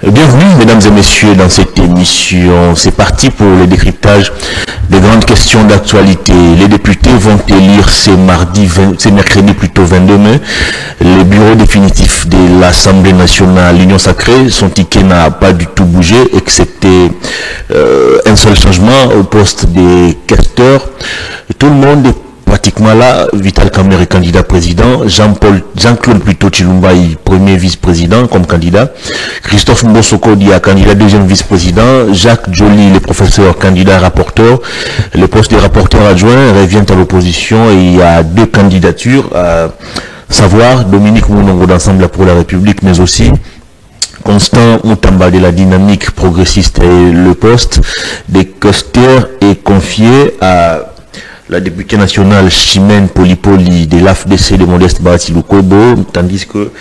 Bienvenue, mesdames et messieurs, dans cette émission. C'est parti pour le décryptage des grandes questions d'actualité. Les députés vont élire ce mercredi plutôt 22 mai, les bureaux définitifs de l'Assemblée nationale. L'Union sacrée, son ticket n'a pas du tout bougé, excepté un seul changement au poste des questeurs. Tout le monde est pratiquement là. Vital Kamerhe est candidat président, Jean-Claude plutôt Chilumbaï, premier vice-président comme candidat, Christophe Mbosoko Dia, candidat deuxième vice-président, Jacques Joly, le professeur, candidat rapporteur. Le poste de rapporteur adjoint revient à l'opposition et il y a deux candidatures, à savoir Dominique Mounongo d'Ensemble pour la République, mais aussi Constant Moutamba de la Dynamique progressiste. Et le poste des questeurs est confié à la députée nationale Chimène Polipoli de l'AFDC de Modeste Batilukobo, tandis que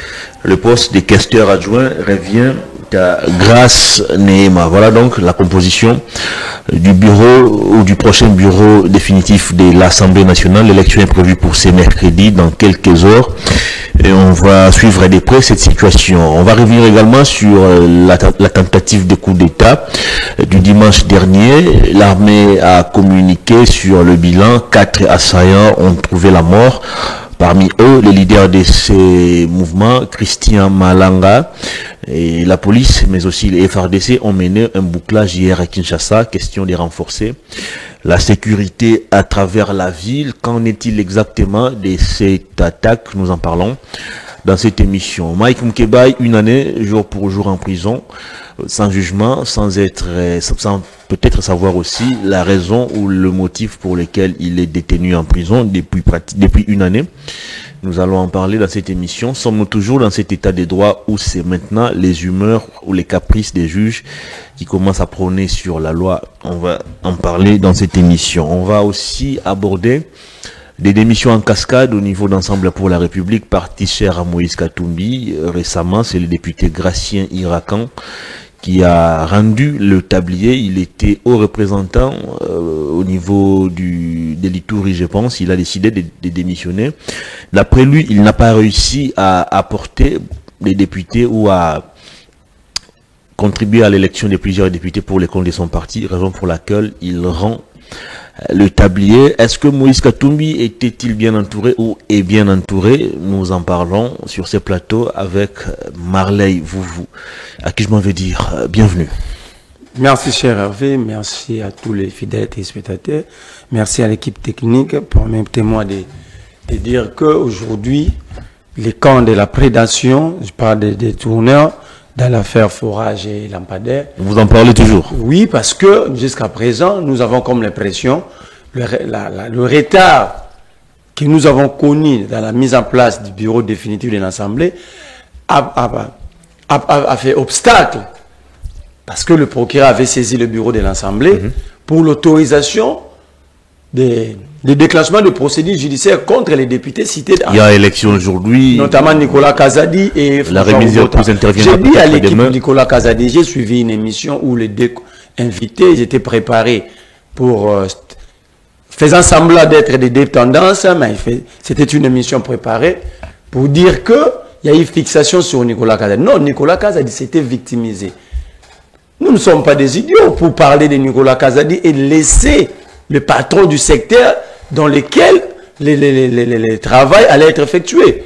le poste de questeur adjoint revient à Grace Nehema. Voilà donc la composition du bureau ou du prochain bureau définitif de l'Assemblée nationale. L'élection est prévue pour ce mercredi dans quelques heures et on va suivre de près cette situation. On va revenir également sur la tentative de coup d'État du dimanche dernier. L'armée a communiqué sur le bilan. 4 assaillants ont trouvé la mort. Parmi eux, les leaders de ces mouvements, Christian Malanga et la police, mais aussi les FRDC, ont mené un bouclage hier à Kinshasa. Question de renforcer la sécurité à travers la ville. Qu'en est-il exactement de cette attaque? Nous en parlons dans cette émission. Mike Mkebai, une année, jour pour jour en prison, sans jugement, sans peut-être savoir aussi la raison ou le motif pour lequel il est détenu en prison depuis une année. Nous allons en parler dans cette émission. Sommes-nous toujours dans cet état des droits où c'est maintenant les humeurs ou les caprices des juges qui commencent à prôner sur la loi? On va en parler dans cette émission. On va aussi aborder des démissions en cascade au niveau d'Ensemble pour la République, parti cher à Moïse Katumbi. Récemment, c'est le député Gratien Irakan qui a rendu le tablier. Il était haut représentant au niveau des Litouries, je pense. Il a décidé de démissionner. D'après lui, il n'a pas réussi à apporter les députés ou à contribuer à l'élection de plusieurs députés pour les comptes de son parti, raison pour laquelle il rend le tablier. Est-ce que Moïse Katumbi était-il bien entouré ou est bien entouré? Nous en parlons sur ces plateaux avec Marley Vouvou, à qui je m'en vais dire bienvenue. Merci cher Hervé, merci à tous les fidèles téléspectateurs, merci à l'équipe technique. Permettez-moi de dire qu'aujourd'hui, les camps de la prédation, je parle des tourneurs, dans l'affaire Forage et Lampadaire. Vous en parlez toujours? Oui, parce que jusqu'à présent, nous avons comme l'impression, le retard que nous avons connu dans la mise en place du bureau définitif de l'Assemblée a fait obstacle, parce que le procureur avait saisi le bureau de l'Assemblée pour l'autorisation des déclenchements de procédures judiciaires contre les députés cités. Il y a élection aujourd'hui. Notamment Nicolas Kazadi et la révision vous intervient. J'ai dit à l'équipe Nicolas Kazadi, j'ai suivi une émission où les deux invités, ils étaient préparés pour faisant semblant d'être des dépendances, mais c'était une émission préparée pour dire qu'il y a eu fixation sur Nicolas Kazadi. Non, Nicolas Kazadi s'était victimisé. Nous ne sommes pas des idiots pour parler de Nicolas Kazadi et laisser le patron du secteur dans lequel les travail allait être effectué.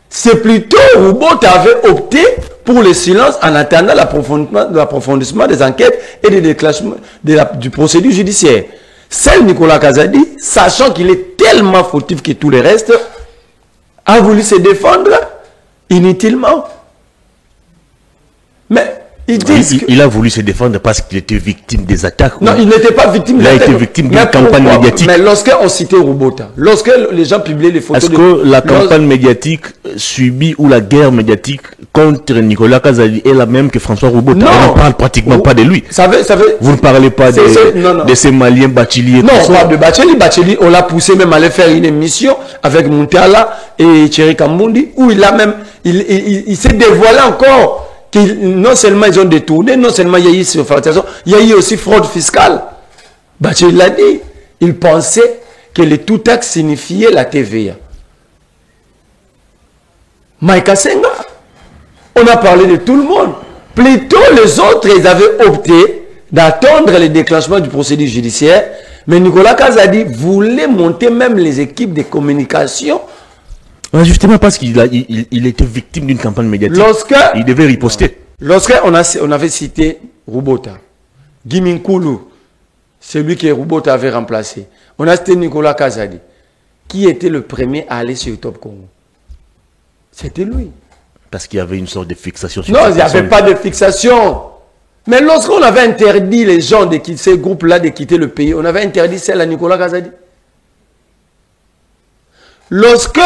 C'est plutôt Roubaud avait opté pour le silence en attendant l'approfondissement des enquêtes et des déclenchements du procédure judiciaire. Seul Nicolas Kazadi, sachant qu'il est tellement fautif que tous les restes, a voulu se défendre inutilement. Mais il a voulu se défendre parce qu'il était victime des attaques. Non, il n'était pas victime des attaques. Il a été victime d'une campagne médiatique. Mais lorsqu'on citait Roubota, lorsque les gens publiaient les photos... Est-ce que la campagne médiatique subie ou la guerre médiatique contre Nicolas Kazadi est la même que François Roubota? On ne parle pratiquement pas de lui. Vous ne parlez pas de ces Maliens Bachili. Non, pas de Bachili. Bachili, on l'a poussé même à aller faire une émission avec Muntala et Thierry Kambundi, où il s'est dévoilé encore. Non seulement ils ont détourné, non seulement il y a eu surfacturation, il y a eu aussi fraude fiscale. Bacheli l'a dit. Il pensait que le tout taxe signifiait la TVA. Maïka Senga, on a parlé de tout le monde. Plutôt, les autres, ils avaient opté d'attendre le déclenchement du procédure judiciaire. Mais Nicolas Kazadi voulait monter même les équipes de communication. Justement parce qu'il il était victime d'une campagne médiatique. Il devait riposter. Lorsqu'on avait cité Rubota, Giminkulu, celui que Rubota avait remplacé, on a cité Nicolas Kazadi, qui était le premier à aller sur Top Congo. C'était lui. Parce qu'il y avait une sorte de fixation sur non, il n'y avait pas de fixation. Mais lorsqu'on avait interdit les gens de quitter ces groupes-là de quitter le pays, on avait interdit celle à Nicolas Kazadi. Lorsque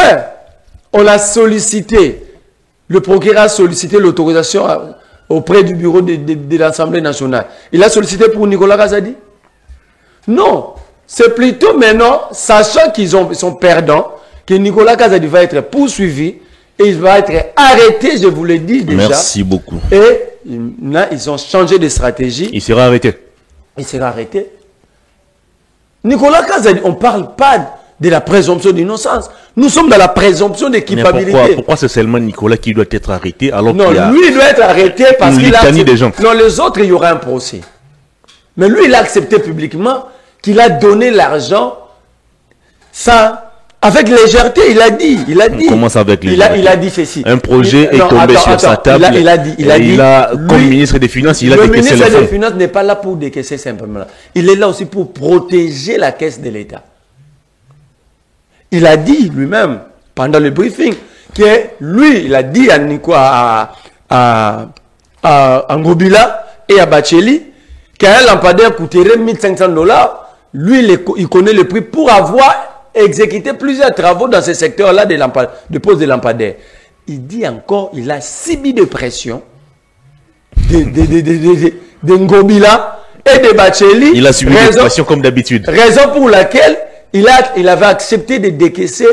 on a sollicité, le procureur a sollicité l'autorisation auprès du bureau de l'Assemblée nationale, il a sollicité pour Nicolas Kazadi? Non. C'est plutôt maintenant, sachant qu'ils sont perdants, que Nicolas Kazadi va être poursuivi et il va être arrêté, je vous l'ai dit déjà. Merci beaucoup. Et là, ils ont changé de stratégie. Il sera arrêté. Il sera arrêté. Nicolas Kazadi, on ne parle pas de la présomption d'innocence. Nous sommes dans la présomption d'équipabilité. Pourquoi c'est seulement Nicolas qui doit être arrêté alors non, lui, il doit être arrêté parce qu'il a accepté. Des gens. Non, les autres, il y aura un procès. Mais lui, il a accepté publiquement qu'il a donné l'argent avec légèreté. Il a dit. On commence avec légèreté. Il a dit ceci. Un projet est tombé sur sa table. Comme ministre des Finances, il a décaissé le fonds. Le ministre des Finances n'est pas là pour décaisser simplement. Il est là aussi pour protéger la caisse de l'État. Il a dit lui-même, pendant le briefing, que lui, il a dit à Ngobila et à Bacheli qu'un lampadaire coûterait $1 500. Lui, il connaît le prix pour avoir exécuté plusieurs travaux dans ce secteur-là de pose de lampadaires. Il dit encore, il a subi de pression de Ngobila et de Bacheli. Il a subi de pression comme d'habitude. Raison pour laquelle il avait accepté de décaisser,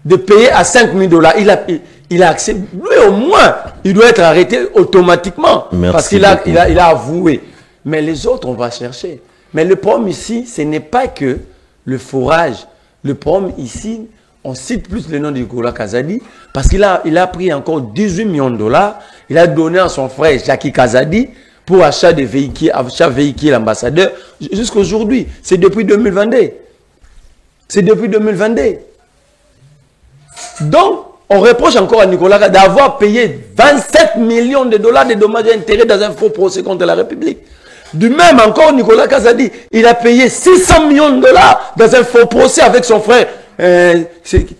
de payer à $5 000. Il a accepté. Lui, au moins, il doit être arrêté automatiquement. Merci parce qu'il a avoué. Mais les autres, on va chercher. Mais le problème ici, ce n'est pas que le forage. Le problème ici, on cite plus le nom de Nicolas Kazadi parce qu'il a pris encore $18 millions. Il a donné à son frère Jackie Kazadi pour achat de véhicules ambassadeurs jusqu'à aujourd'hui. C'est depuis 2022. C'est depuis 2022. Donc, on reproche encore à Nicolas d'avoir payé $27 millions de dommages et intérêts dans un faux procès contre la République. Du même encore, Nicolas Kazadi, il a payé $600 millions dans un faux procès avec son frère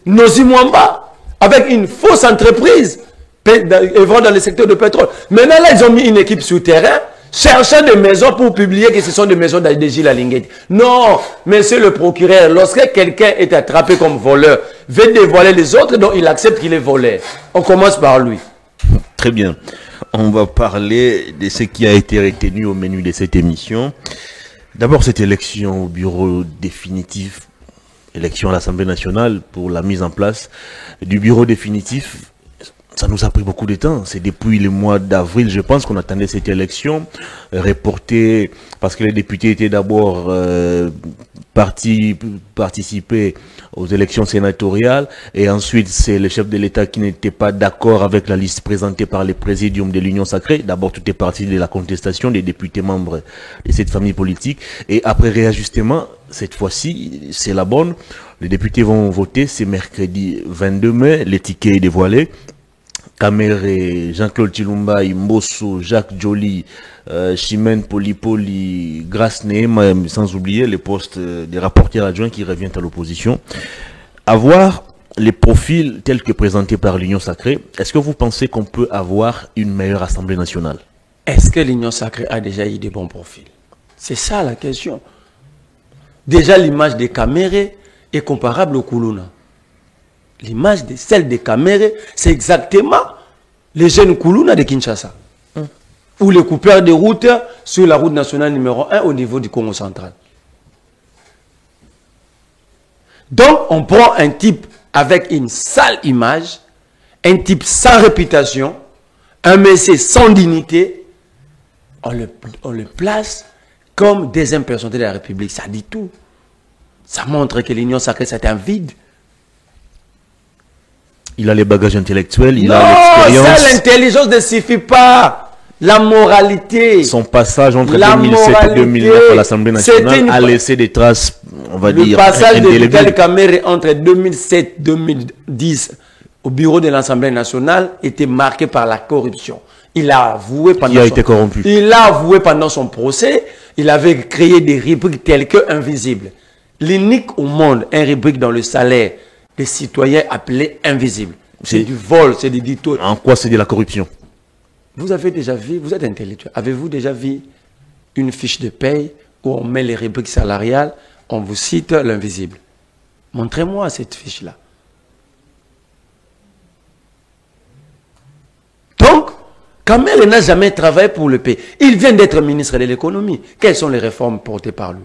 Nozi Mwamba, avec une fausse entreprise œuvrant dans le secteur de pétrole. Maintenant, là, ils ont mis une équipe sur terrain, cherchant des maisons pour publier que ce sont des maisons de Gilles Alinguet. Non, monsieur le procureur, lorsque quelqu'un est attrapé comme voleur, veut dévoiler les autres, donc il accepte qu'il est voleur. On commence par lui. Très bien. On va parler de ce qui a été retenu au menu de cette émission. D'abord, cette élection au bureau définitif, élection à l'Assemblée nationale pour la mise en place du bureau définitif. Ça nous a pris beaucoup de temps. C'est depuis le mois d'avril, je pense, qu'on attendait cette élection reportée parce que les députés étaient d'abord participer aux élections sénatoriales et ensuite c'est le chef de l'État qui n'était pas d'accord avec la liste présentée par les présidiums de l'Union sacrée. D'abord, tout est parti de la contestation des députés membres de cette famille politique et après réajustement, cette fois-ci, c'est la bonne. Les députés vont voter, c'est mercredi 22 mai, les tickets est dévoilé. Kamere, Jean-Claude Chilumba, Mbosso, Jacques Joly, Chimène Polipoli, Grace Nehema, sans oublier les postes des rapporteurs adjoints qui reviennent à l'opposition. Avoir les profils tels que présentés par l'Union sacrée, est-ce que vous pensez qu'on peut avoir une meilleure Assemblée nationale? Est-ce que l'Union sacrée a déjà eu des bons profils? C'est ça la question. Déjà, l'image de Kamere est comparable au Koulouna. L'image de celle de Kamere, c'est exactement les jeunes Koulouna de Kinshasa. Ou les coupeurs de route sur la route nationale numéro 1 au niveau du Congo central. Donc, on prend un type avec une sale image, un type sans réputation, un monsieur sans dignité, on le place comme deuxième personnalité de la République. Ça dit tout. Ça montre que l'Union sacrée, c'est un vide. Il a les bagages intellectuels, il a l'expérience. Non, ça, l'intelligence ne suffit pas. La moralité. Son passage entre 2007 et 2009 à l'Assemblée nationale a laissé des traces, on va dire, le passage de indélébiles. Vital Kamerhe entre 2007 et 2010 au bureau de l'Assemblée nationale était marqué par la corruption. Il a avoué pendant été corrompu. Il a avoué pendant son procès, il avait créé des rubriques telles que invisibles. L'unique au monde, un rubrique dans le salaire des citoyens appelé invisible. C'est du vol, c'est des dictos. En quoi c'est de la corruption? Vous avez déjà vu, vous êtes intellectuel, avez-vous déjà vu une fiche de paye où on met les rubriques salariales, on vous cite l'invisible? Montrez-moi cette fiche-là. Donc, Kamerhe n'a jamais travaillé pour le pays. Il vient d'être ministre de l'économie. Quelles sont les réformes portées par lui?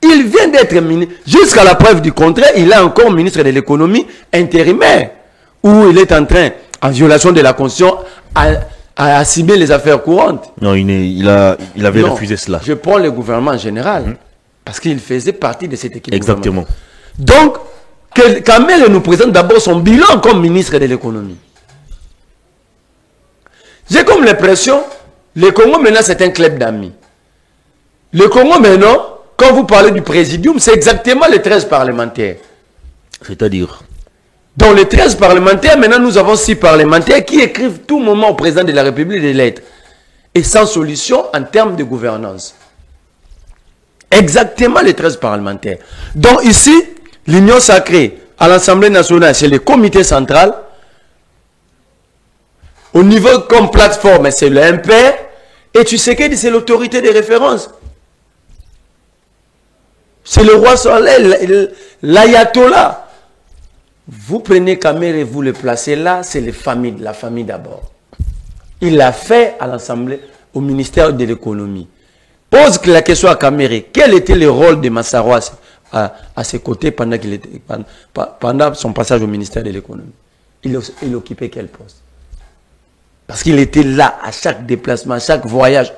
Il vient d'être ministre. Jusqu'à la preuve du contraire, il est encore ministre de l'économie intérimaire, où il est en train, en violation de la Constitution, à assimiler les affaires courantes. Non, il avait refusé cela. Je prends le gouvernement en général, parce qu'il faisait partie de cette équipe. Exactement. Donc, Kamerhe nous présente d'abord son bilan comme ministre de l'économie. J'ai comme l'impression, le Congo maintenant c'est un club d'amis. Le Congo maintenant, quand vous parlez du présidium, c'est exactement les 13 parlementaires. C'est-à-dire? Dans les 13 parlementaires, maintenant nous avons 6 parlementaires qui écrivent tout moment au président de la République des lettres. Et sans solution en termes de gouvernance. Exactement les 13 parlementaires. Donc ici, l'Union sacrée à l'Assemblée nationale, c'est le comité central. Au niveau comme plateforme, c'est le MPR. Et tu sais que c'est l'autorité de référence. C'est le roi soleil, l'ayatollah. Vous prenez Kamerhe et vous le placez là, c'est les familles, la famille d'abord. Il l'a fait à l'Assemblée, au ministère de l'économie. Pose la question à Kamerhe, quel était le rôle de Massaro à ses côtés pendant son passage au ministère de l'économie? Il occupait quel poste? Parce qu'il était là à chaque déplacement, à chaque voyage.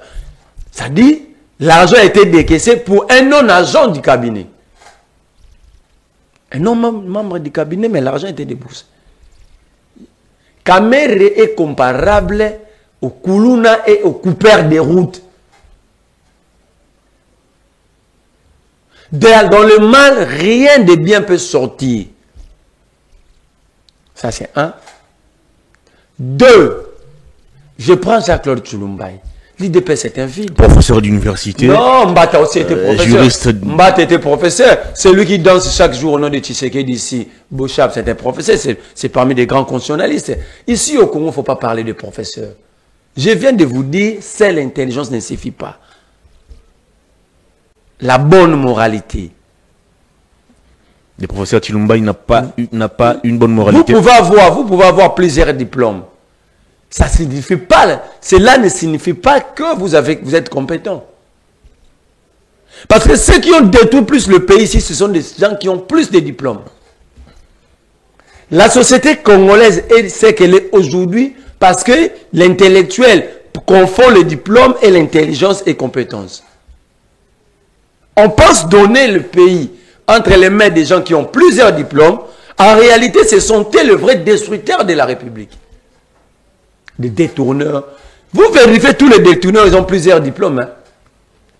Ça dit, l'argent a été décaissé pour un non-agent du cabinet. Un non-membre du cabinet, mais l'argent a été déboursé. Kamerhe est comparable au Koulouna et au coupeur des routes. Dans le mal, rien de bien peut sortir. Ça, c'est un. 2. Je prends Jacques-Claude Tshilumbaï. L'IDP, c'est un vide. Professeur d'université. Non, Mbata aussi était professeur. Juriste. Mbata était professeur. C'est lui qui danse chaque jour au nom de Tshisekedi ici. Bouchab, c'est un professeur. C'est parmi les grands constitutionnalistes. Ici, au Congo, il ne faut pas parler de professeur. Je viens de vous dire, seule l'intelligence ne suffit pas. La bonne moralité. Le professeur Tshilumbaï n'a pas une bonne moralité. Vous pouvez avoir plusieurs diplômes. Ça ne signifie pas, cela ne signifie pas que vous êtes compétent. Parce que ceux qui ont détruit plus le pays ici, ce sont des gens qui ont plus de diplômes. La société congolaise est ce qu'elle est aujourd'hui parce que l'intellectuel confond le diplôme et l'intelligence et compétence. On pense donner le pays entre les mains des gens qui ont plusieurs diplômes. En réalité, ce sont eux le vrai destructeur de la République. Des détourneurs. Vous vérifiez tous les détourneurs, ils ont plusieurs diplômes. Hein.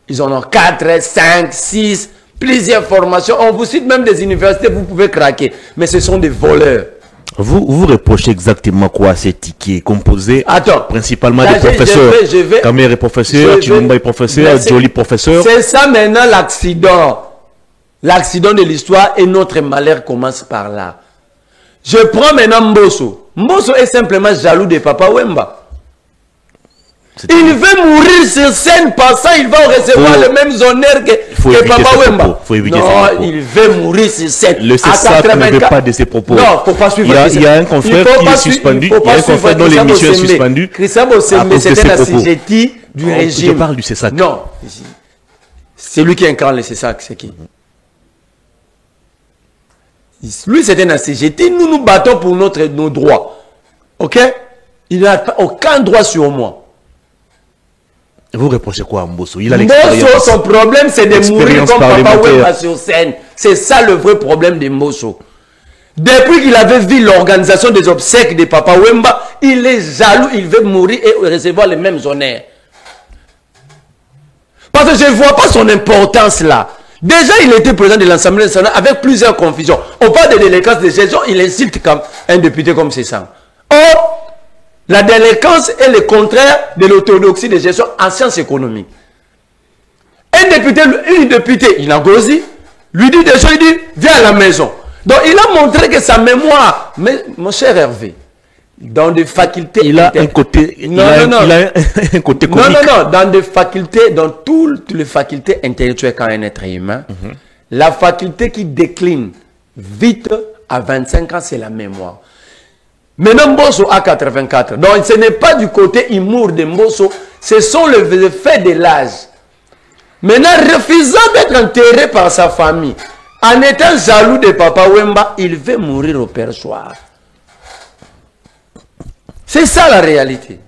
Ils en ont 4, 5, 6, plusieurs formations. On vous cite même des universités, vous pouvez craquer. Mais ce sont des voleurs. Vous reprochez exactement quoi à ces tickets composés principalement des professeurs? Kamerhe est professeur, Tshilumbaï est professeur, Joly professeur. C'est ça maintenant l'accident. L'accident de l'histoire et notre malheur commence par là. Je prends maintenant Mbosso. Mbosso est simplement jaloux de Papa Wemba. Il veut mourir sur scène, passant, il va recevoir le même honneur que Papa Wemba. Non, il veut mourir sur scène. Le CESAC ne veut pas de ses propos. Non, il ne faut pas suivre. Il y a un confrère qui est suspendu. Il y a un confrère dont l'émission est suspendue. Christian Bossembe, c'était un assujetti du régime. Je parle du CESAC. Non. C'est lui qui incarne le CESAC, c'est qui? Lui, c'est un assujetti. Nous nous battons pour nos droits. Ok? Il n'a aucun droit sur moi. Vous reprochez quoi à Mbosso? Il a Mbosso, son problème, c'est de mourir comme Papa Wemba sur scène. C'est ça le vrai problème de Mbosso. Depuis qu'il avait vu l'organisation des obsèques de Papa Wemba, il est jaloux, il veut mourir et recevoir les mêmes honneurs. Parce que je ne vois pas son importance là. Déjà, il était président de l'Assemblée nationale avec plusieurs confusions. On parle de délinquance de gestion, il insulte comme un député comme c'est ça. Or, la délinquance est le contraire de l'orthodoxie de gestion en sciences économiques. Un député, une députée, il a gosé, lui dit des choses, il dit, viens à la maison. Donc, il a montré que sa mémoire, mais mon cher Hervé, dans des facultés... Il a un côté... Non, il a un côté comique. Non, dans des facultés, dans toutes les facultés intellectuelles quand un être humain, la faculté qui décline vite à 25 ans, c'est la mémoire. Maintenant, Mbosso a 84. Donc, ce n'est pas du côté humour de Mbosso, ce sont les effets de l'âge. Maintenant, refusant d'être enterré par sa famille, en étant jaloux de Papa Wemba, il veut mourir au perchoir. C'est ça la réalité.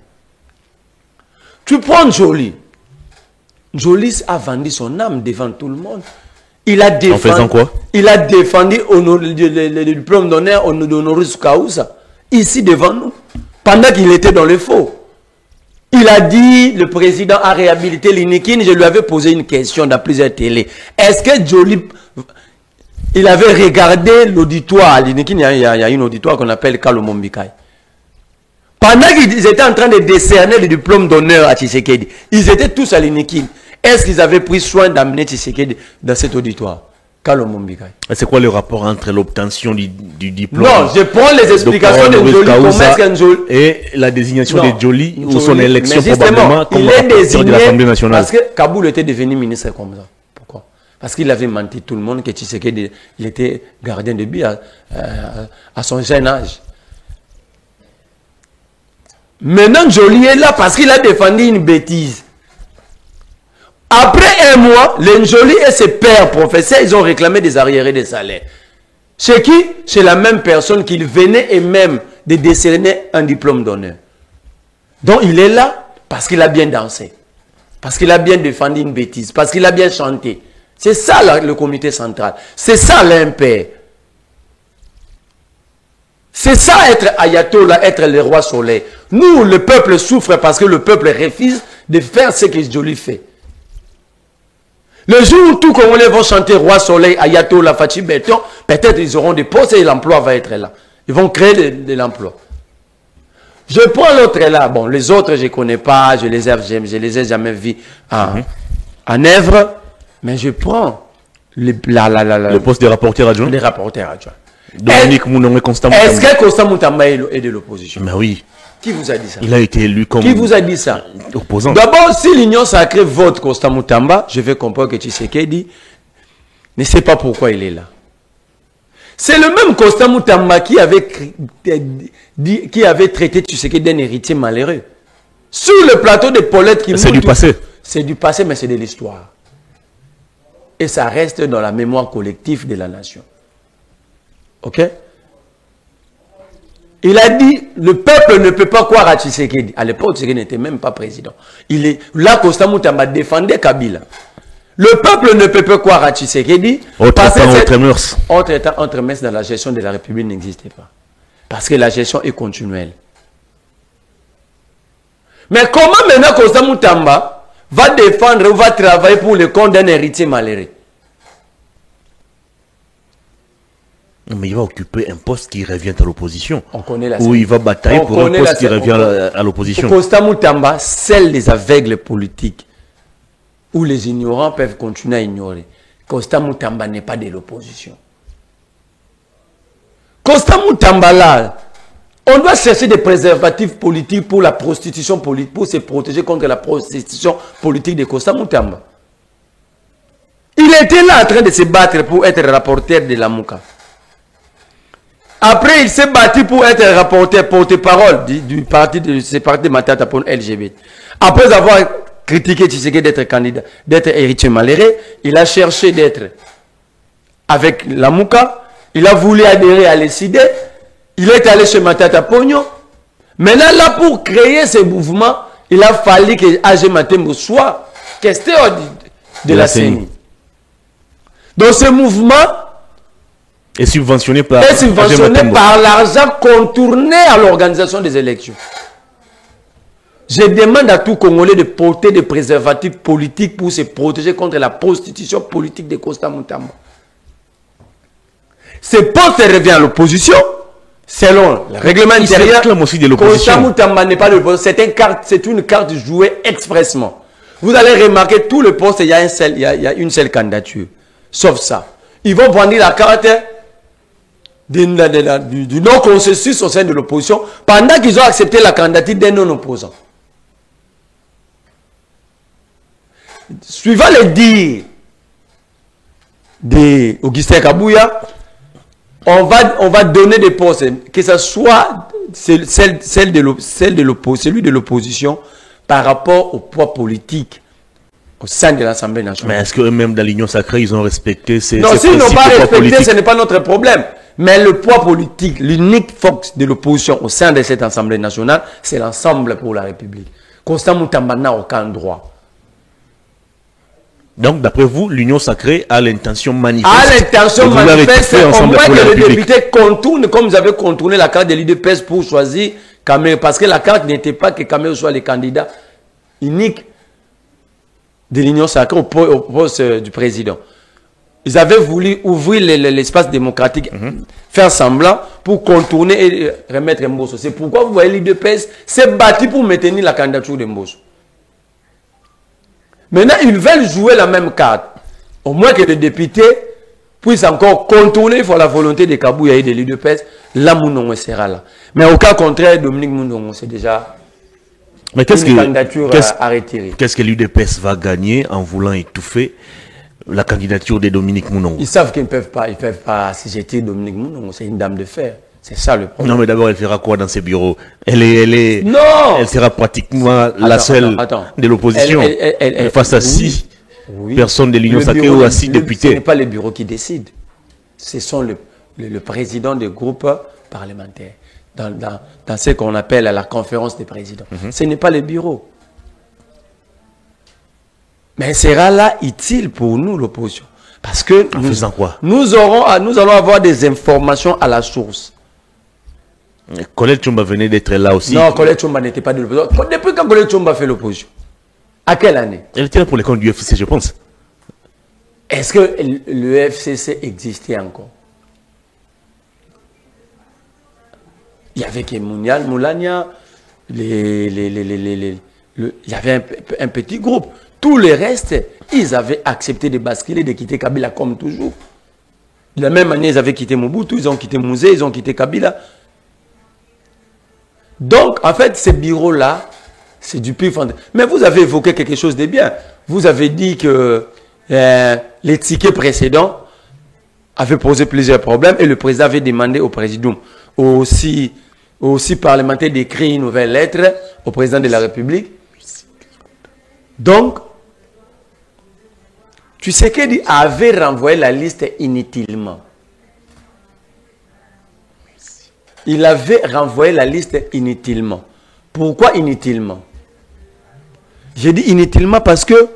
Tu prends Joly. Joly a vendu son âme devant tout le monde. Il a défendu, en faisant quoi? Il a défendu le diplôme d'honneur d'honoris causa. Ici devant nous. Pendant qu'il était dans le faux. Il a dit, le président a réhabilité l'Inikin. Je lui avais posé une question dans plusieurs télés. Est-ce que Joly... Il avait regardé l'auditoire. À l'Inikin, il y a une auditoire qu'on appelle Kalomombikai. Pendant qu'ils étaient en train de décerner le diplôme d'honneur à Tshisekedi, ils étaient tous à l'Inikin. Est-ce qu'ils avaient pris soin d'amener Tshisekedi dans cet auditoire? C'est quoi le rapport entre l'obtention du diplôme? Non, je prends les explications de Joly et la désignation de Joly ou son élection probablement comme rapporteur de l'Assemblée nationale. Parce que Kaboul était devenu ministre comme ça. Pourquoi? Parce qu'il avait menti tout le monde que Tshisekedi il était gardien de but à son jeune âge. Maintenant, Joly est là parce qu'il a défendu une bêtise. Après un mois, Joly et ses pères professeurs, ils ont réclamé des arriérés de salaire. Chez qui? Chez la même personne qu'il venait et même de décerner un diplôme d'honneur. Donc il est là parce qu'il a bien dansé. Parce qu'il a bien défendu une bêtise. Parce qu'il a bien chanté. C'est ça le comité central. C'est ça l'impère. C'est ça être ayatollah, être le roi soleil. Nous, le peuple souffre parce que le peuple refuse de faire ce que Joly fait. Le jour où tout Congolais vont chanter roi soleil, ayatollah, Fachi Béton, peut-être ils auront des postes et l'emploi va être là. Ils vont créer de l'emploi. Je prends l'autre là. Bon, les autres, je ne connais pas, je les ai jamais vus en œuvre, mais je prends le poste de rapporteur adjoint. Les rapporteurs adjoints. Dominique Mounongé, Constant Moutamba. Est-ce que Constant Moutamba est de l'opposition? Mais oui. Qui vous a dit ça? Il a été élu comme... Qui vous a dit ça? Opposant. D'abord, si l'Union sacrée vote Constant Moutamba, je vais comprendre que Tshisekedi ne sait pas pourquoi il est là. C'est le même Constant Moutamba qui avait traité Tshisekedi d'un héritier malheureux. Sur le plateau de Paulette qui... C'est du passé. C'est du passé, mais c'est de l'histoire. Et ça reste dans la mémoire collective de la nation. Ok? Il a dit, le peuple ne peut pas croire à Tshisekedi. À l'époque, Tshisekedi n'était même pas président. Là, Constant Moutamba défendait Kabila. Le peuple ne peut pas croire à Tshisekedi. Autre mœurs. Entre mœurs dans la gestion de la République n'existait pas. Parce que la gestion est continuelle. Mais comment maintenant Constant Moutamba va défendre ou va travailler pour le compte d'un héritier malheureux? Mais il va occuper un poste qui revient à l'opposition. On connaît la Ou il va batailler pour un poste qui revient à l'opposition. Constant Moutamba, celle des aveugles politiques, où les ignorants peuvent continuer à ignorer. Constant Moutamba n'est pas de l'opposition. Constant Moutamba là, on doit chercher des préservatifs politiques pour la prostitution politique, pour se protéger contre la prostitution politique de Constant Moutamba. Il était là en train de se battre pour être rapporteur de la Mouka. Après, il s'est battu pour être rapporteur, porte-parole du parti de Matata pour LGBT. Après avoir critiqué Tshisekedi d'être candidat, d'être héritier malheureux, il a cherché d'être avec la Mouka. Il a voulu adhérer à l'ECD. Il est allé chez Matata Pogno. Maintenant, là, pour créer ce mouvement, il a fallu que A.G. Matembo soit questeur de la CENI. Dans ce mouvement, Et subventionné par l'argent contourné à l'organisation des élections. Je demande à tout Congolais de porter des préservatifs politiques pour se protéger contre la prostitution politique de Constant Mutamba. Ce poste revient à l'opposition, selon le règlement intérieur. Constant Mutamba n'est pas de l'opposition, c'est une carte jouée expressement. Vous allez remarquer, tout le poste, il y a une seule candidature. Sauf ça. Ils vont prendre la carte du non-consensus au sein de l'opposition pendant qu'ils ont accepté la candidature d'un non-opposant. Suivant les dires d'Augustin Kabouya, on va donner des postes, que ce soit celui de l'opposition par rapport au poids politique au sein de l'Assemblée nationale. Mais est-ce qu'eux-mêmes dans l'Union sacrée, ils ont respecté ces non, s'ils n'ont pas respecté, ce n'est pas notre problème. Mais le poids politique, l'unique force de l'opposition au sein de cette Assemblée nationale, c'est l'ensemble pour la République. Constant Mutamba n'a aucun droit. Donc, d'après vous, l'Union sacrée a l'intention manifeste. Au moins que les députés contournent, comme vous avez contourné la carte de l'UDPS pour choisir Kamel, parce que la carte n'était pas que Kamel soit le candidat unique de l'Union sacrée au poste du président. Ils avaient voulu ouvrir l'espace démocratique, faire semblant pour contourner et remettre Mbosso. C'est pourquoi vous voyez l'UDPS s'est battu pour maintenir la candidature de Mbosso. Maintenant, ils veulent jouer la même carte. Au moins que les députés puissent encore contourner pour la volonté de Kabouya et de l'UDPS. Là, Mounongo sera là. Mais au cas contraire, Dominique Mounongo, c'est déjà une candidature à retirer. Qu'est-ce que l'UDPS va gagner en voulant étouffer la candidature de Dominique Mounongo? Ils savent qu'ils ne peuvent pas assujettir Dominique Mounongo. C'est une dame de fer. C'est ça le problème. Non, mais d'abord, elle fera quoi dans ses bureaux? Elle sera pratiquement la seule de l'opposition. Face à 6 personnes de l'Union sacrée ou à 6 députés. Ce n'est pas le bureau qui décide. Ce sont le président des groupes parlementaires. Dans ce qu'on appelle la conférence des présidents. Ce n'est pas le bureau. Mais sera là utile pour nous, l'opposition. Parce que en faisant quoi? Nous allons avoir des informations à la source. Colette Chomba venait d'être là aussi. Non, Colette Chomba n'était pas de l'opposition. Depuis quand Colette Chomba fait l'opposition? À quelle année? Elle était là pour les comptes du FCC, je pense. Est-ce que le FCC existait encore? Il y avait Moulania, il y avait un petit groupe. Tous les restes, ils avaient accepté de basculer, de quitter Kabila comme toujours. De la même manière, ils avaient quitté Mobutu, ils ont quitté Mouzé, ils ont quitté Kabila. Donc, en fait, ces bureaux-là, c'est du pur fantôme. Mais vous avez évoqué quelque chose de bien. Vous avez dit que les tickets précédents avaient posé plusieurs problèmes et le président avait demandé au président aussi parlementaire d'écrire une nouvelle lettre au président de la République. Donc, Tshisekedi avait renvoyé la liste inutilement. Il avait renvoyé la liste inutilement. Pourquoi inutilement? J'ai dit inutilement parce que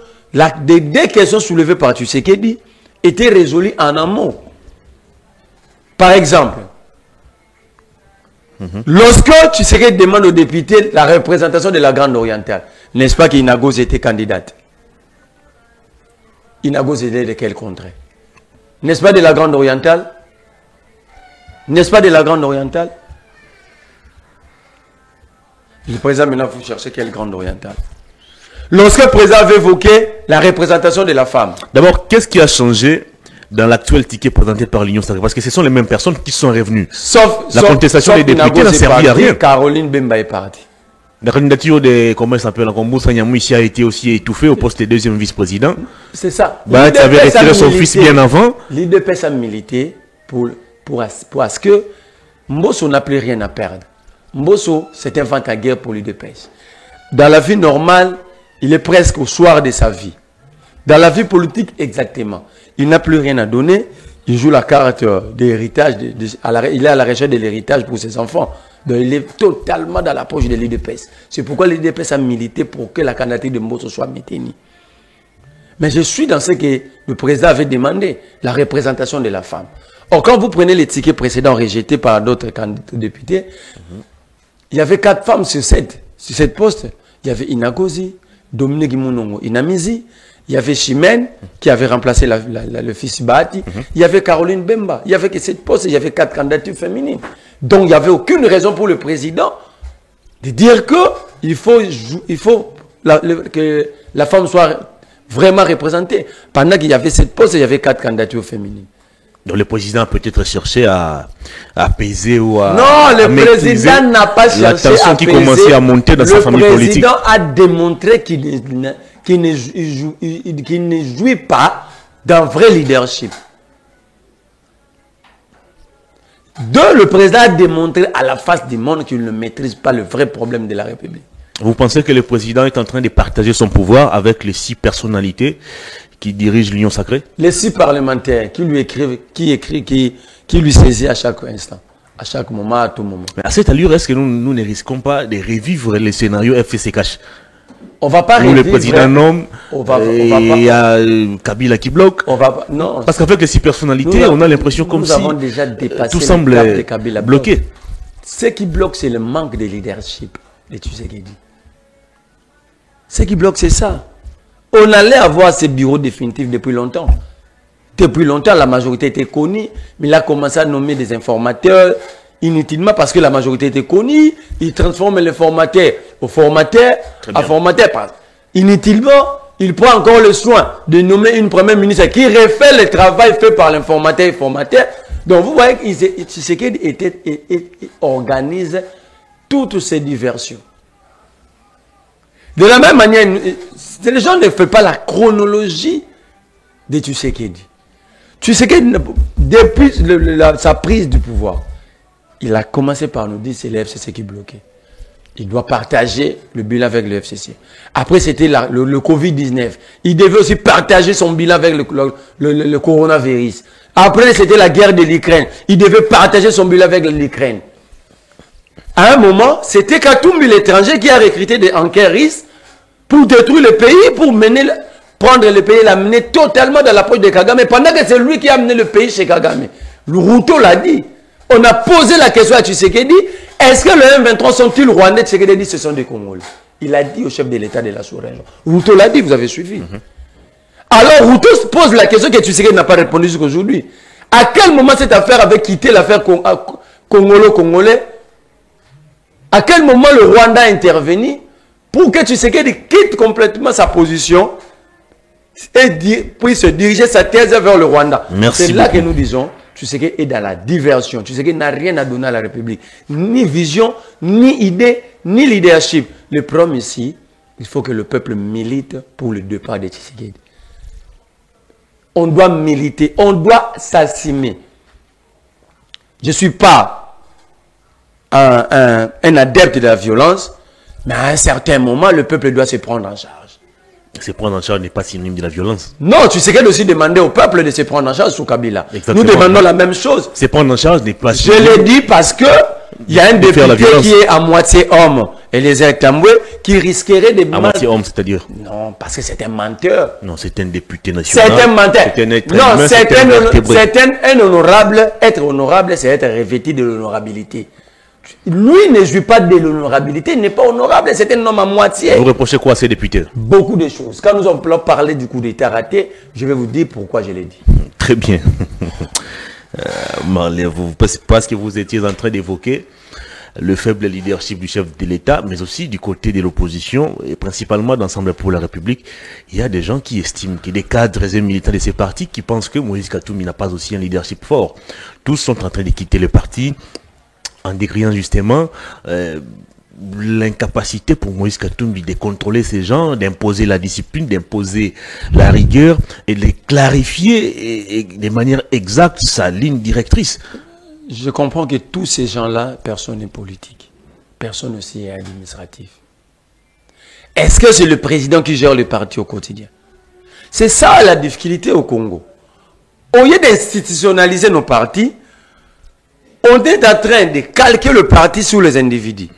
des questions soulevées par Tshisekedi étaient résolues en amont. Par exemple, lorsque Tshisekedi demande aux députés la représentation de la Grande Orientale, n'est-ce pas qu'Inagos était candidate? Inagos était de quel contrée? N'est-ce pas de la Grande Orientale? N'est-ce pas de la Grande Orientale? Le président, maintenant, vous cherchez quelle Grande Orientale? Lorsque le président avait évoqué la représentation de la femme. D'abord, qu'est-ce qui a changé dans l'actuel ticket présenté par l'Union sacrée? Parce que ce sont les mêmes personnes qui sont revenues. La contestation des députés n'a servi à rien. Caroline Bemba est partie. La candidature de, comment elle s'appelle, Moussa Nyamouissi a été aussi étouffée au poste de deuxième vice-président. C'est ça. Bah, tu avais retiré son fils bien avant. L'IDPS a milité pour ce que Mbosso n'a plus rien à perdre. Mbosso, c'est un vent à guerre pour l'IDPS. Dans la vie normale, il est presque au soir de sa vie. Dans la vie politique, exactement. Il n'a plus rien à donner. Il joue la carte d'héritage. Il est à la recherche de l'héritage pour ses enfants. Donc, il est totalement dans la poche de l'IDPS. C'est pourquoi l'IDPS a milité pour que la candidature de Mbosso soit maintenue. Mais je suis dans ce que le président avait demandé, la représentation de la femme. Or, quand vous prenez les tickets précédents rejetés par d'autres candidats députés, il y avait 4 femmes sur cette poste. Il y avait Inagozi, Dominique Mounongo, Inamizi, il y avait Chimène qui avait remplacé le fils Bahati, il y avait Caroline Bemba, il y avait que cette poste, il y avait 4 candidatures féminines. Donc, il n'y avait aucune raison pour le président de dire qu'il faut que la femme soit vraiment représentée. Pendant qu'il y avait cette poste, il y avait 4 candidatures féminines. Donc le président a peut-être cherché à apaiser ou à... Non, le président n'a pas cherché à apaiser. La tension qui commençait à monter dans sa famille politique. Le président a démontré qu'il ne jouit pas d'un vrai leadership. Le président a démontré à la face du monde qu'il ne maîtrise pas le vrai problème de la République. Vous pensez que le président est en train de partager son pouvoir avec les 6 personnalités qui dirigent l'Union sacrée? Les 6 parlementaires qui lui écrivent, qui lui saisissent à chaque instant, à chaque moment, à tout moment. Mais à cette allure, est-ce que nous ne risquons pas de revivre les scénarios FCC Cash? On va pas revivre. Où le président nomme, il y a Kabila qui bloque. Non. Parce qu'avec les 6 personnalités, on a l'impression comme si avons déjà dépassé tout semble bloqué. Ce qui bloque, c'est le manque de leadership de Tshisekedi. Ce qui bloque, c'est ça. On allait avoir ce bureau définitif depuis longtemps. Depuis longtemps, la majorité était connue, mais il a commencé à nommer des informateurs inutilement parce que la majorité était connue. Il transforme les formateurs au formateur, à formateur. Inutilement, il prend encore le soin de nommer une première ministre qui refait le travail fait par l'informateur et formateur. Donc vous voyez ce qu'il organise toutes ces diversions. De la même manière, les gens ne font pas la chronologie de Tshisekedi. Tshisekedi, depuis sa prise du pouvoir, il a commencé par nous dire que c'est le FCC qui bloquait. Il doit partager le bilan avec le FCC. Après, c'était le Covid-19. Il devait aussi partager son bilan avec le coronavirus. Après, c'était la guerre de l'Ukraine. Il devait partager son bilan avec l'Ukraine. À un moment, c'était Katumbi l'étranger qui a recruté des enquêristes pour détruire le pays, pour prendre le pays et l'amener totalement dans la poche de Kagame, pendant que c'est lui qui a amené le pays chez Kagame. Le Ruto l'a dit. On a posé la question à Tshisekedi, est-ce que le M23 sont-ils rwandais? Tshisekedi a dit ce sont des Congolais. Il a dit au chef de l'État de la sous-région. Ruto l'a dit, vous avez suivi. Alors Ruto pose la question que Tshisekedi n'a pas répondu jusqu'aujourd'hui. À quel moment cette affaire avait quitté l'affaire congolo-congolais? À quel moment le Rwanda a intervenu pour que Tshisekedi quitte complètement sa position et puisse se diriger sa thèse vers le Rwanda? C'est là que nous disons, Tshisekedi est dans la diversion. Tshisekedi n'a rien à donner à la République. Ni vision, ni idée, ni leadership. Le problème ici, il faut que le peuple milite pour le départ de Tshisekedi. On doit militer, on doit s'assumer. Je ne suis pas un adepte de la violence, mais à un certain moment, le peuple doit se prendre en charge. Se prendre en charge n'est pas synonyme de la violence. Non, tu sais qu'elle aussi demandé au peuple de se prendre en charge sous Kabila. Exactement. Nous demandons la même chose. Se prendre en charge n'est pas synonyme. Je l'ai dit parce que il y a un député qui est à moitié homme, Eliezer Tambwe, qui risquerait de... À moitié homme, c'est-à-dire? Non, parce que c'est un menteur. Non, c'est un député national. C'est un menteur. Non, c'est un honorable. Être honorable, c'est être revêtu de l'honorabilité. Lui ne jouit pas de l'honorabilité, il n'est pas honorable, c'est un homme à moitié. Vous reprochez quoi à ces députés? Beaucoup de choses. Quand nous allons parler du coup d'État raté, je vais vous dire pourquoi je l'ai dit. Très bien. Parce que vous étiez en train d'évoquer le faible leadership du chef de l'État, mais aussi du côté de l'opposition, et principalement d'Ensemble pour la République, il y a des gens qui estiment, qu'il y a des cadres et militants de ces partis qui pensent que Moïse Katumbi n'a pas aussi un leadership fort. Tous sont en train de quitter le parti, en décriant justement l'incapacité pour Moïse Katumbi de contrôler ces gens, d'imposer la discipline, d'imposer la rigueur et de clarifier et de manière exacte sa ligne directrice. Je comprends que tous ces gens-là, personne n'est politique. Personne aussi est administratif. Est-ce que c'est le président qui gère le parti au quotidien? C'est ça la difficulté au Congo. Au lieu d'institutionnaliser nos partis, on est en train de calquer le parti sur les individus.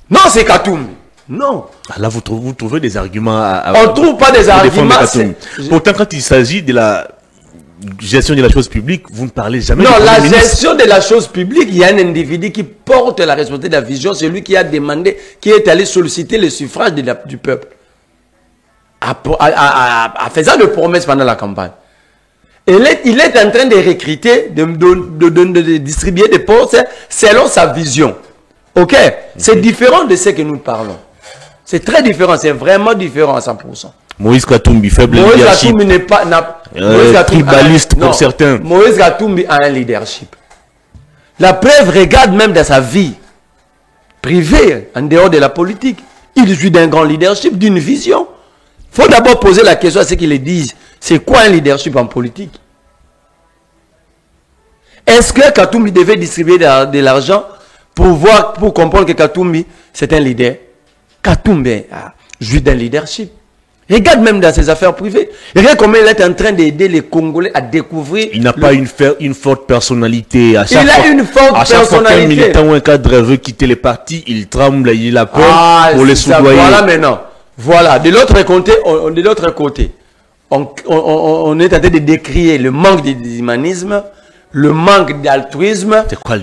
Non, c'est Katumbi. Non. Là, vous trouvez des arguments on ne trouve pas des arguments. Pourtant, quand il s'agit de gestion de la chose publique, vous ne parlez jamais Non, du la Premier ministre. gestion de la chose publique, il y a un individu qui porte la responsabilité de la vision, c'est lui qui a demandé, qui est allé solliciter le suffrage du peuple. En faisant de promesses pendant la campagne. Il est en train de recruter, de distribuer des postes selon sa vision. Ok? C'est différent de ce que nous parlons. C'est très différent, c'est vraiment différent à 100%. Moïse Katumbi, faible Moïse leadership. Katumbi n'est pas... tribaliste pour certains. Moïse Katumbi a un leadership. La preuve, regarde même dans sa vie privée, en dehors de la politique. Il jouit d'un grand leadership, d'une vision. Il faut d'abord poser la question à ceux qui le disent. C'est quoi un leadership en politique? Est-ce que Katumbi devait distribuer de l'argent pour comprendre que Katumbi, c'est un leader? Katumbi jouit d'un leadership. Regarde même dans ses affaires privées. Regarde comment il est en train d'aider les Congolais à découvrir. Il n'a pas une forte personnalité. À chaque Il a fois, une forte à chaque fois qu'un personnalité. militant ou un cadre veut quitter les partis, il tremble, il appelle pour les soudoyer. Voilà maintenant. Voilà. De l'autre côté, on est en train de décrier le manque d'humanisme, le manque d'altruisme. C'est quoi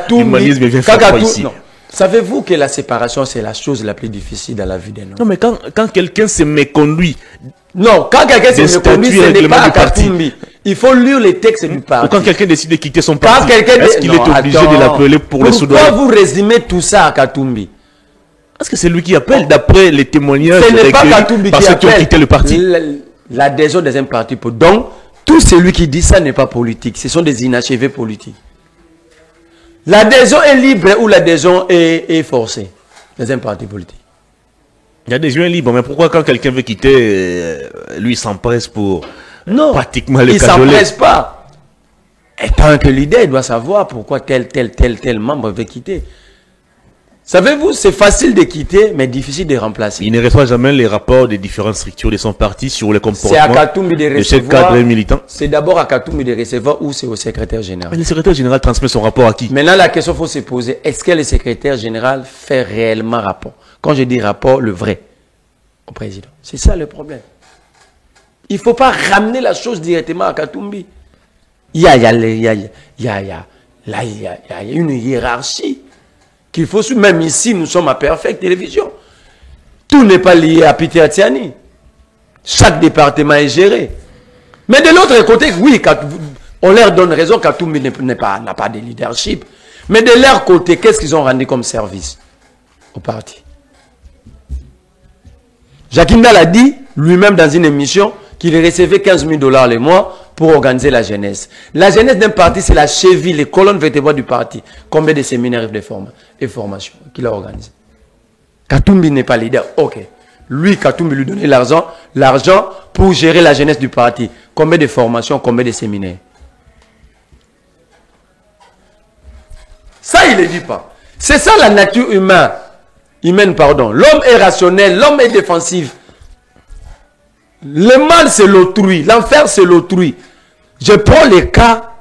l'humanisme vient faire quoi ici? Non. Savez-vous que la séparation, c'est la chose la plus difficile dans la vie d'un homme? Non, mais quand quelqu'un se méconduit, non, quand quelqu'un se méconduit, ce n'est pas à parti. Katumbi. Il faut lire les textes du parti. Ou quand quelqu'un décide de quitter son parti, est-ce qu'il est obligé de l'appeler pour le soudoyer? Pourquoi vous résumez tout ça à Katumbi? Parce que c'est lui qui appelle, d'après les témoignages. Ce n'est pas Katumbi qui appelle. Qui ont quitté le parti. L'adhésion des un parti. Donc, tout celui qui dit ça n'est pas politique. Ce sont des inachevés politiques. L'adhésion est libre ou l'adhésion est forcée dans un parti politique? L'adhésion est libre, mais pourquoi quand quelqu'un veut quitter, lui il s'empresse pour pratiquement le il ne cajoler? s'empresse pas. Étant que leader, il doit savoir pourquoi tel membre veut quitter. Savez-vous, c'est facile de quitter, mais difficile de remplacer. Il ne reçoit jamais les rapports des différentes structures de son parti sur le comportement c'est à Katumbi de chaque cadre militant. C'est d'abord à Katumbi de recevoir ou c'est au secrétaire général? Mais le secrétaire général transmet son rapport à qui? Maintenant, la question qu'il faut se poser, est-ce que le secrétaire général fait réellement rapport? Quand je dis rapport, le vrai, au président. C'est ça le problème. Il ne faut pas ramener la chose directement à Katumbi. Il y a une hiérarchie qu'il faut suivre. Même ici, nous sommes à Perfect Télévision. Tout n'est pas lié à Peter Atiani. Chaque département est géré. Mais de l'autre côté, oui, on leur donne raison, Katumbi n'a pas de leadership. Mais de leur côté, qu'est-ce qu'ils ont rendu comme service au parti? Jacques Ndal a dit, lui-même dans une émission, qu'il recevait 15 000 $ le mois pour organiser la jeunesse. La jeunesse d'un parti, c'est la cheville, les colonnes vertébrales du parti. Combien de séminaires et formations qu'il a organisé? Katumbi n'est pas leader. Ok. Lui, Katumbi lui donnait l'argent pour gérer la jeunesse du parti. Combien de formations, combien de séminaires? Ça, il ne le dit pas. C'est ça la nature humaine. L'homme est rationnel, l'homme est défensif. Le mal, c'est l'autrui. L'enfer, c'est l'autrui. Je prends le cas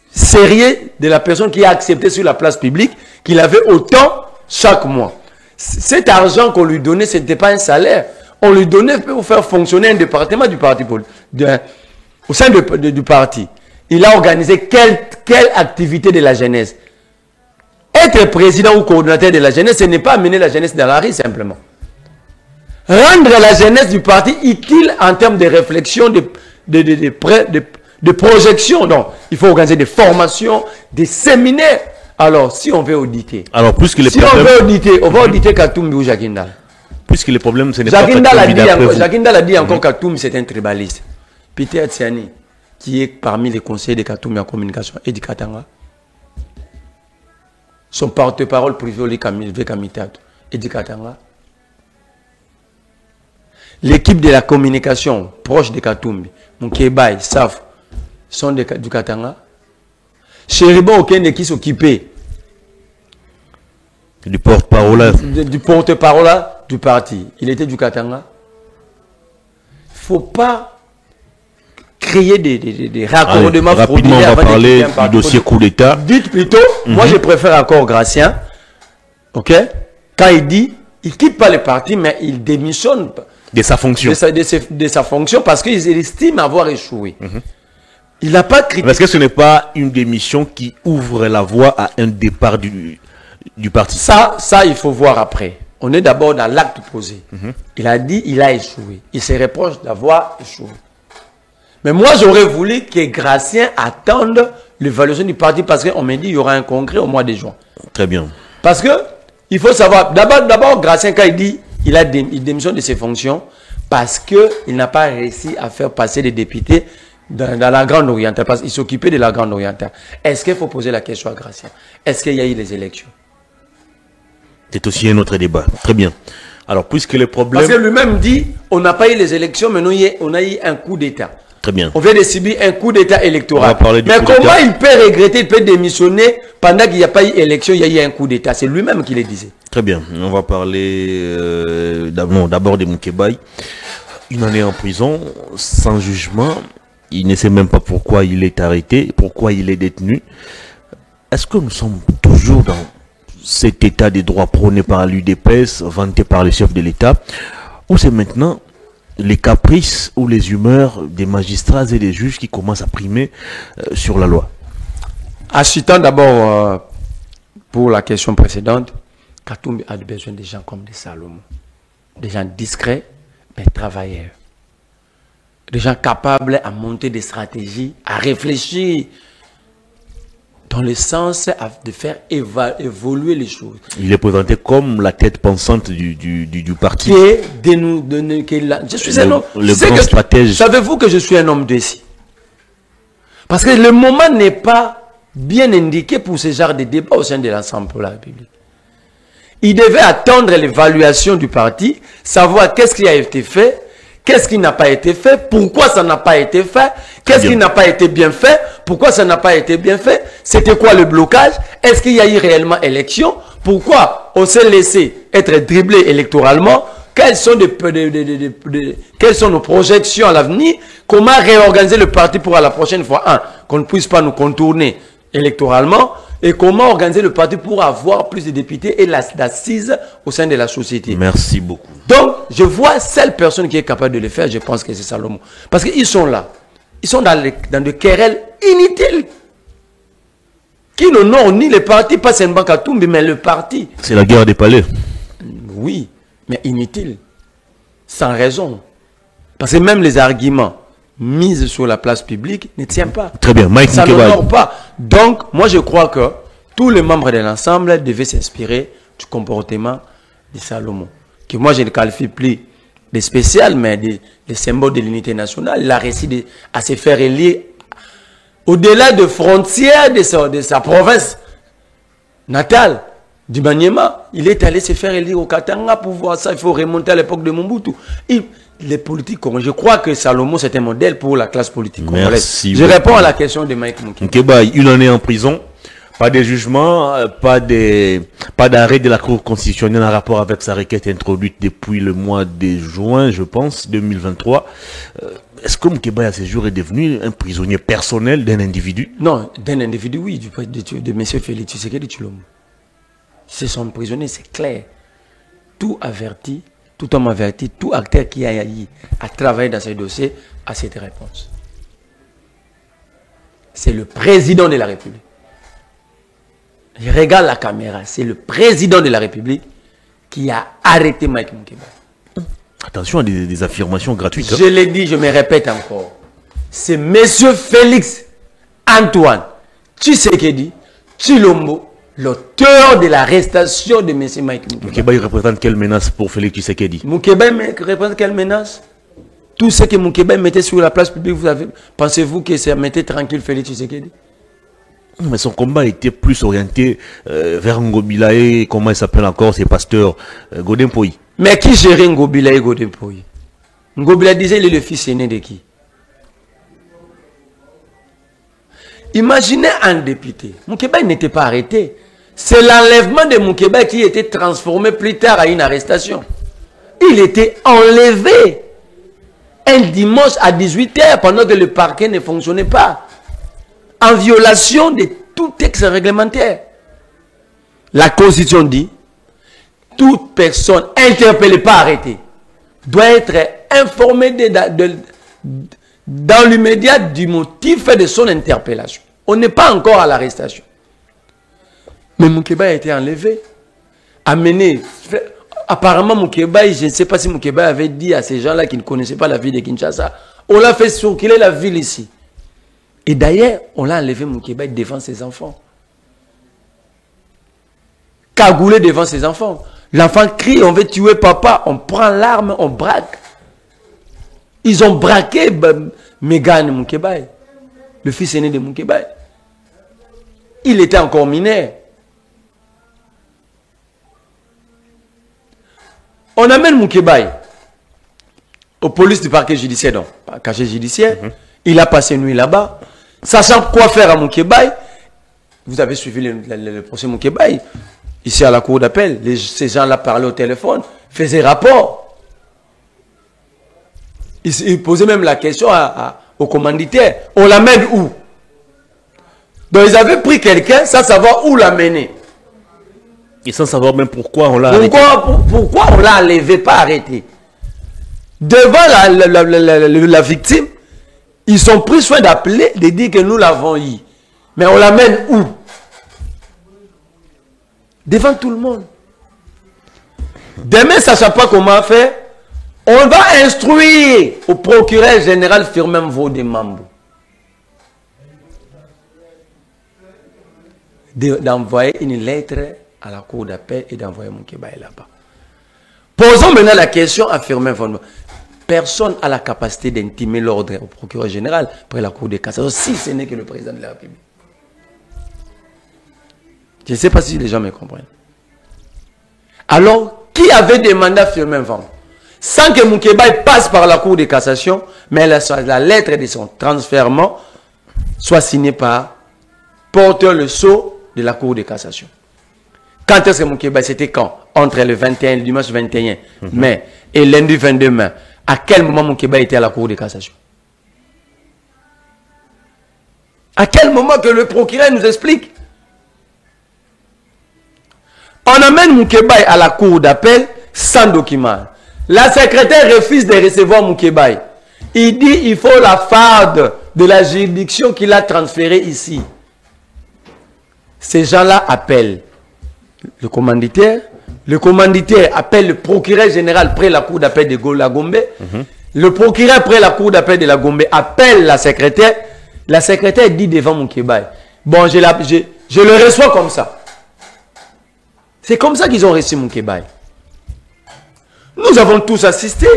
sérieux de la personne qui a accepté sur la place publique qu'il avait autant chaque mois. Cet argent qu'on lui donnait, ce n'était pas un salaire. On lui donnait pour faire fonctionner un département du parti. Au sein du parti. Il a organisé quelle activité de la jeunesse? Être président ou coordinateur de la jeunesse, ce n'est pas amener la jeunesse dans la rue simplement. Rendre la jeunesse du parti utile en termes de réflexion, de projection. Donc, il faut organiser des formations, des séminaires. Alors, si on veut auditer, on va auditer Katumbi ou Jacques Ndal. Puisque le problème, ce n'est pas Katumbi. Jacques Ndal a dit encore Katumbi, c'est un tribaliste. Peter Atiani, qui est parmi les conseillers de Katumbi en communication, et du Katanga. Son porte-parole privé, Kamitato, et du Katanga. L'équipe de la communication proche de Katumbi, Moukébaï, Saf, sont du Katanga. Chéribon Okende qui s'occupait du porte-parole du parti. Il était du Katanga. Il ne faut pas créer des raccordements. Rapidement, on va parler du dossier coup d'État. Dites plutôt, moi je préfère encore Gratien. Ok? Quand il dit, il ne quitte pas le parti, mais il démissionne. de sa fonction. De sa fonction parce qu'ils estiment avoir échoué. Il n'a pas critiqué. Est-ce que ce n'est pas une démission qui ouvre la voie à un départ du parti? Ça, il faut voir après. On est d'abord dans l'acte posé. Il a dit il a échoué. Il se reproche d'avoir échoué. Mais moi, j'aurais voulu que Gratien attende l'évaluation du parti parce qu'on m'a dit qu'il y aura un congrès au mois de juin. Très bien. Parce que il faut savoir, d'abord, Gratien, quand il dit il démissionne de ses fonctions parce qu'il n'a pas réussi à faire passer les députés dans la Grande Orientale, parce qu'il s'occupait de la Grande Orientale. Est-ce qu'il faut poser la question à Gratien? Est-ce qu'il y a eu les élections? C'est aussi un autre débat. Très bien. Alors, puisque les problèmes... Parce que lui-même dit, on n'a pas eu les élections, mais on a eu un coup d'État. Très bien. On vient de subir un coup d'État électoral. Mais comment il peut regretter, il peut démissionner pendant qu'il n'y a pas eu élection, il y a eu un coup d'État? C'est lui-même qui le disait. Très bien. On va parler d'abord de Moukébaye. Une année en prison, sans jugement. Il ne sait même pas pourquoi il est arrêté, pourquoi il est détenu. Est-ce que nous sommes toujours dans cet état des droits prôné par l'UDPS, vanté par les chefs de l'État, ou c'est maintenant les caprices ou les humeurs des magistrats et des juges qui commencent à primer sur la loi? Achetant d'abord pour la question précédente, Katumbi a besoin de gens comme des Salomon, des gens discrets mais travailleurs, des gens capables à monter des stratégies, à réfléchir dans le sens de faire évoluer les choses. Il est présenté comme la tête pensante du parti. Je suis un homme. Le grand stratège. Savez-vous que je suis un homme d'essai? Parce que le moment n'est pas bien indiqué pour ce genre de débat au sein de l'Assemblée pour la République. Il devait attendre l'évaluation du parti, savoir qu'est-ce qui a été fait, qu'est-ce qui n'a pas été fait, pourquoi ça n'a pas été fait, qu'est-ce qui n'a pas été bien fait, pourquoi ça n'a pas été bien fait, c'était quoi le blocage, est-ce qu'il y a eu réellement élection, pourquoi on s'est laissé être dribblé électoralement, quelles sont nos projections à l'avenir, comment réorganiser le parti pour à la prochaine fois, qu'on ne puisse pas nous contourner électoralement, et comment organiser le parti pour avoir plus de députés et d'assises au sein de la société. Merci beaucoup. Donc, je vois seule personne qui est capable de le faire, je pense que c'est Salomon. Parce qu'ils sont là. Ils sont dans des querelles inutiles. Qui n'honorent ni le parti, pas seulement Katumbi, mais le parti. C'est la guerre des palais. Oui, mais inutile. Sans raison. Parce que même les arguments mise sur la place publique ne tient pas. Très bien, Mike ça n'honore pas. Donc, moi je crois que tous les membres de l'ensemble devaient s'inspirer du comportement de Salomon. Que moi je ne qualifie plus de spécial, mais des symboles de l'unité nationale. Il a réussi à se faire élire au-delà de frontières de sa province natale, du Maniema. Il est allé se faire élire au Katanga pour voir ça. Il faut remonter à l'époque de Mobutu. Les politiques, je crois que Salomon c'est un modèle pour la classe politique congolaise. Merci. Je réponds à la question de Mike Moukébaye. Une année en prison, pas de jugement, pas d'arrêt de la Cour constitutionnelle en rapport avec sa requête introduite depuis le mois de juin, je pense, 2023. Est-ce que Moukébaye à ce jour est devenu un prisonnier personnel d'un individu? Non, d'un individu, oui, de M. Félix Tshisekedi Tshilombo. C'est son prisonnier, c'est clair. Tout homme averti, tout acteur qui a eu à travailler dans ce dossier a cette réponse. C'est le président de la République. Je regarde la caméra, c'est le président de la République qui a arrêté Mike Moukébaye. Attention à des affirmations gratuites. Je l'ai dit, je me répète encore. C'est M. Félix Antoine Tshisekedi Tshilombo, l'auteur de l'arrestation de M. Mike Moukébaye. Moukébaye représente quelle menace pour Félix Tshisekedi? Moukébaye représente quelle menace? Tout ce que Moukébaye mettait sur la place publique, pensez-vous que ça mettait tranquille Félix Tshisekedi? Mais son combat était plus orienté vers Ngobilaye, comment il s'appelle encore, ces pasteurs, Godempoï. Mais qui gérait Ngobilaye et Godempoï? Ngobilaye disait il est le fils aîné de qui? Imaginez un député. Moukébaye n'était pas arrêté. C'est l'enlèvement de Moukébaye qui était transformé plus tard à une arrestation. Il était enlevé un dimanche à 18 h pendant que le parquet ne fonctionnait pas. En violation de tout texte réglementaire. La Constitution dit toute personne interpellée, pas arrêtée, doit être informé dans l'immédiat du motif de son interpellation. On n'est pas encore à l'arrestation. Mais Moukeba a été enlevé, amené. Apparemment, Moukeba, je ne sais pas si Moukeba avait dit à ces gens-là qui ne connaissaient pas la ville de Kinshasa, on l'a fait circuler la ville ici. Et d'ailleurs, on l'a enlevé Moukeba devant ses enfants. Cagoulé devant ses enfants. L'enfant crie, on veut tuer papa, on prend l'arme, on braque. Ils ont braqué Mégane Moukeba, le fils aîné de Moukeba. Il était encore mineur. On amène Moukeba aux polices du parquet judiciaire, donc, cachet judiciaire. Il a passé une nuit là-bas. Sachant quoi faire à Moukeba, vous avez suivi le procès Moukeba. Ici à la cour d'appel, ces gens-là parlaient au téléphone, faisaient rapport. Ils posaient même la question au commanditaire. On l'amène où? Donc ils avaient pris quelqu'un sans savoir où l'amener. Et sans savoir même pourquoi on l'a arrêté. Pourquoi on l'a enlevé, pas arrêté? Devant la victime, ils sont pris soin d'appeler, de dire que nous l'avons eu. Mais on l'amène où? Devant tout le monde. Demain, ça ne sait pas comment faire. On va instruire au procureur général Firmin Vaudemambo d'envoyer une lettre à la cour d'appel et d'envoyer Moukeba là-bas. Posons maintenant la question à Firmin Vaudemambo. Personne n'a la capacité d'intimer l'ordre au procureur général près la cour de cassation, si ce n'est que le président de la République. Je ne sais pas si les gens me comprennent. Alors, qui avait demandé à Firmin Vaudemambo, sans que Moukeba passe par la cour de cassation, mais la lettre de son transfèrement soit signée par porteur le sceau de la cour de cassation. Quand est-ce que Moukeba, c'était quand? Entre le 21, le dimanche 21 mai et lundi 22 mai. À quel moment Moukeba était à la cour de cassation? À quel moment que le procureur nous explique? On amène Moukeba à la cour d'appel sans document. La secrétaire refuse de recevoir Moukeba. Il dit il faut la farde de la juridiction qu'il a transférée ici. Ces gens-là appellent le commanditaire. Le commanditaire appelle le procureur général près la cour d'appel de la Gombe. Le procureur près la cour d'appel de la Gombe appelle la secrétaire. La secrétaire dit devant Moukeba, bon, je le reçois comme ça. C'est comme ça qu'ils ont reçu Moukeba. Nous avons tous assisté.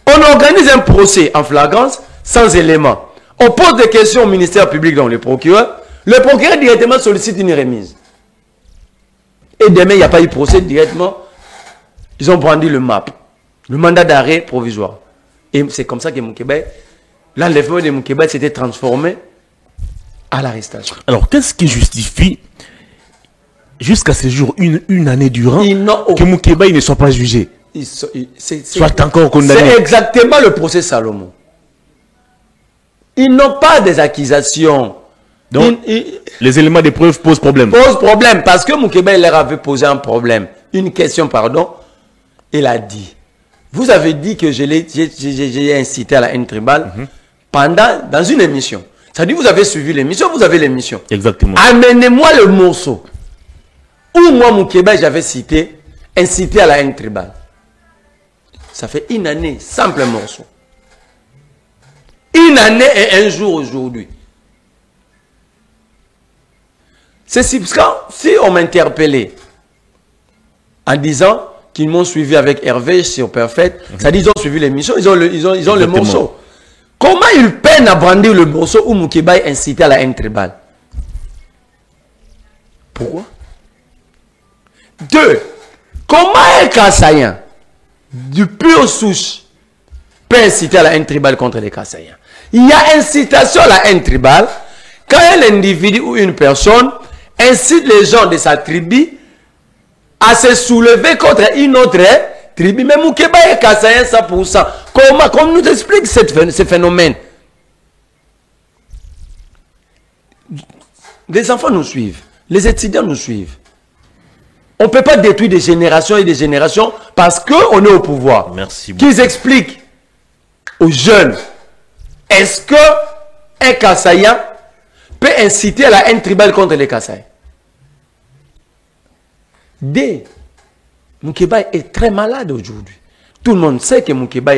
On organise un procès en flagrance, sans éléments. On pose des questions au ministère public, dans le procureur. Le procureur directement sollicite une remise. Et demain, il n'y a pas eu procès directement. Ils ont brandi le MAP, le mandat d'arrêt provisoire. Et c'est comme ça que Moukeba, l'enlèvement de Moukeba s'était transformé à l'arrestation. Alors, qu'est-ce qui justifie, jusqu'à ce jour, une année durant, que Moukeba ne soit pas jugé, soit encore condamné? C'est exactement le procès Salomon. Ils n'ont pas des accusations. Donc, les éléments de preuve posent problème. Pose problème parce que Moukeba leur avait posé un problème. Une question, pardon. Il a dit, vous avez dit que j'ai incité à la haine tribale dans une émission. Ça dit, vous avez suivi l'émission, vous avez l'émission. Exactement. Amenez-moi le morceau où moi, Moukeba, j'avais incité à la haine tribale. Ça fait une année, simple morceau. Une année et un jour aujourd'hui. C'est si on m'interpellait en disant qu'ils m'ont suivi avec Hervé sur Perfect, ça dit ils ont suivi l'émission, ils ont le morceau. Comment ils peinent à brandir le morceau où Moukeba est incité à la haine tribale? Pourquoi? 2. Comment un Kassaïen du pur souche peut inciter à la haine tribale contre les Kassaïens? Il y a incitation à la haine tribale quand un individu ou une personne incite les gens de sa tribu à se soulever contre une autre tribu. Mais Moukeba est Kassaïen 100%. Comment nous explique ce phénomène? Les enfants nous suivent. Les étudiants nous suivent. On ne peut pas détruire des générations et des générations parce qu'on est au pouvoir. Merci beaucoup. Qu'ils expliquent aux jeunes, est-ce qu'un Kassaïen peut inciter à la haine tribale contre les Kassaïs? D. Moukeba est très malade aujourd'hui. Tout le monde sait que Moukeba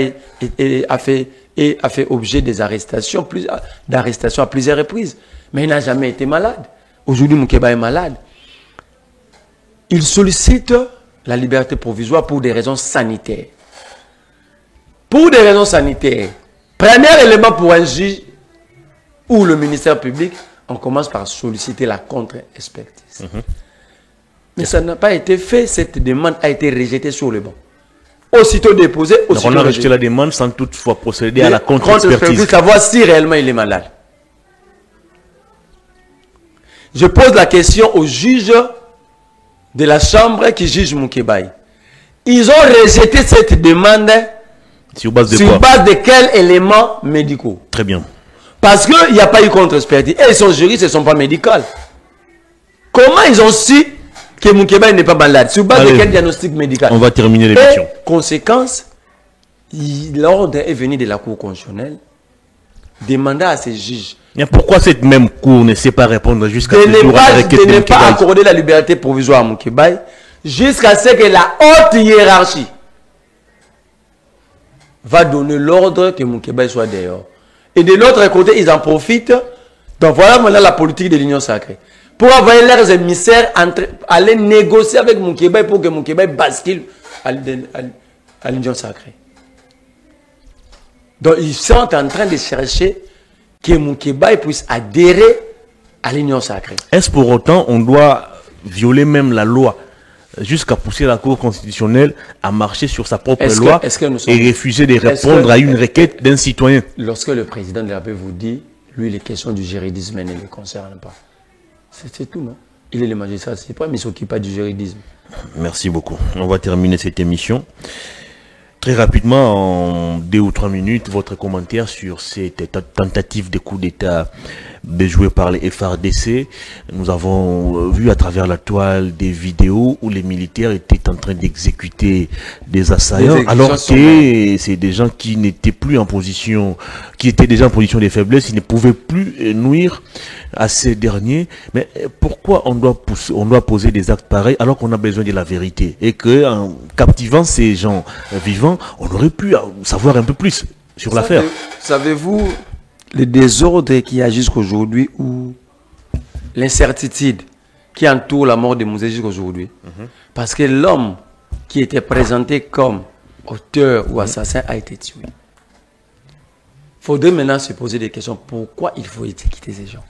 a fait objet des arrestations, à plusieurs reprises. Mais il n'a jamais été malade. Aujourd'hui, Moukeba est malade. Il sollicite la liberté provisoire pour des raisons sanitaires. Pour des raisons sanitaires. Premier élément pour un juge ou le ministère public, on commence par solliciter la contre-expertise. Mais ça n'a pas été fait. Cette demande a été rejetée sur le banc. Aussitôt déposée, aussitôt on a rejeté la demande sans toutefois procéder à la contre-expertise. Contre-expertise, savoir si réellement il est malade. Je pose la question aux juges de la chambre qui juge Moukébaï. Ils ont rejeté cette demande sur base de quels éléments médicaux? Très bien. Parce qu'il n'y a pas eu contre-expertise. Et ils sont juristes, ils ne sont pas médicaux. Comment ils ont su que Moukébaï n'est pas malade? Sur base de quel diagnostic médical? On va terminer l'émission. Conséquence, l'ordre est venu de la Cour constitutionnelle demander à ces juges. Mais pourquoi cette même Cour ne sait pas répondre jusqu'à ce jour de ne pas accorder la liberté provisoire à Moukébaï jusqu'à ce que la haute hiérarchie va donner l'ordre que Moukébaï soit dehors. Et de l'autre côté, ils en profitent. Donc voilà maintenant la politique de l'Union sacrée. Pour envoyer leurs émissaires aller négocier avec Moukébaï pour que Moukébaï bascule à l'Union sacrée. Donc ils sont en train de chercher que Moukébaï puisse adhérer à l'Union sacrée. Est-ce pour autant on doit violer même la loi jusqu'à pousser la Cour constitutionnelle à marcher sur sa propre loi et refuser de répondre à une requête d'un citoyen? Lorsque le président de la République vous dit, lui, les questions du juridisme ne le concernent pas. C'est tout, non? Il est le magistrat, c'est pas, mais il ne s'occupe pas du juridisme. Merci beaucoup. On va terminer cette émission. Très rapidement, en 2 ou 3 minutes, votre commentaire sur cette tentative de coup d'État déjouée par les FARDC. Nous avons vu à travers la toile des vidéos où les militaires étaient en train d'exécuter des assaillants, alors que c'est des gens qui n'étaient plus en position, qui étaient déjà en position de faiblesse, ils ne pouvaient plus nuire à ces derniers. Mais pourquoi on doit poser des actes pareils alors qu'on a besoin de la vérité et que en captivant ces gens vivants, on aurait pu savoir un peu plus sur l'affaire? Savez-vous le désordre qui a jusqu'aujourd'hui ou l'incertitude qui entoure la mort de Mouzé jusqu'aujourd'hui? Parce que l'homme qui était présenté comme auteur ou assassin a été tué. Il faudrait maintenant se poser des questions. Pourquoi il faut quitter ces gens?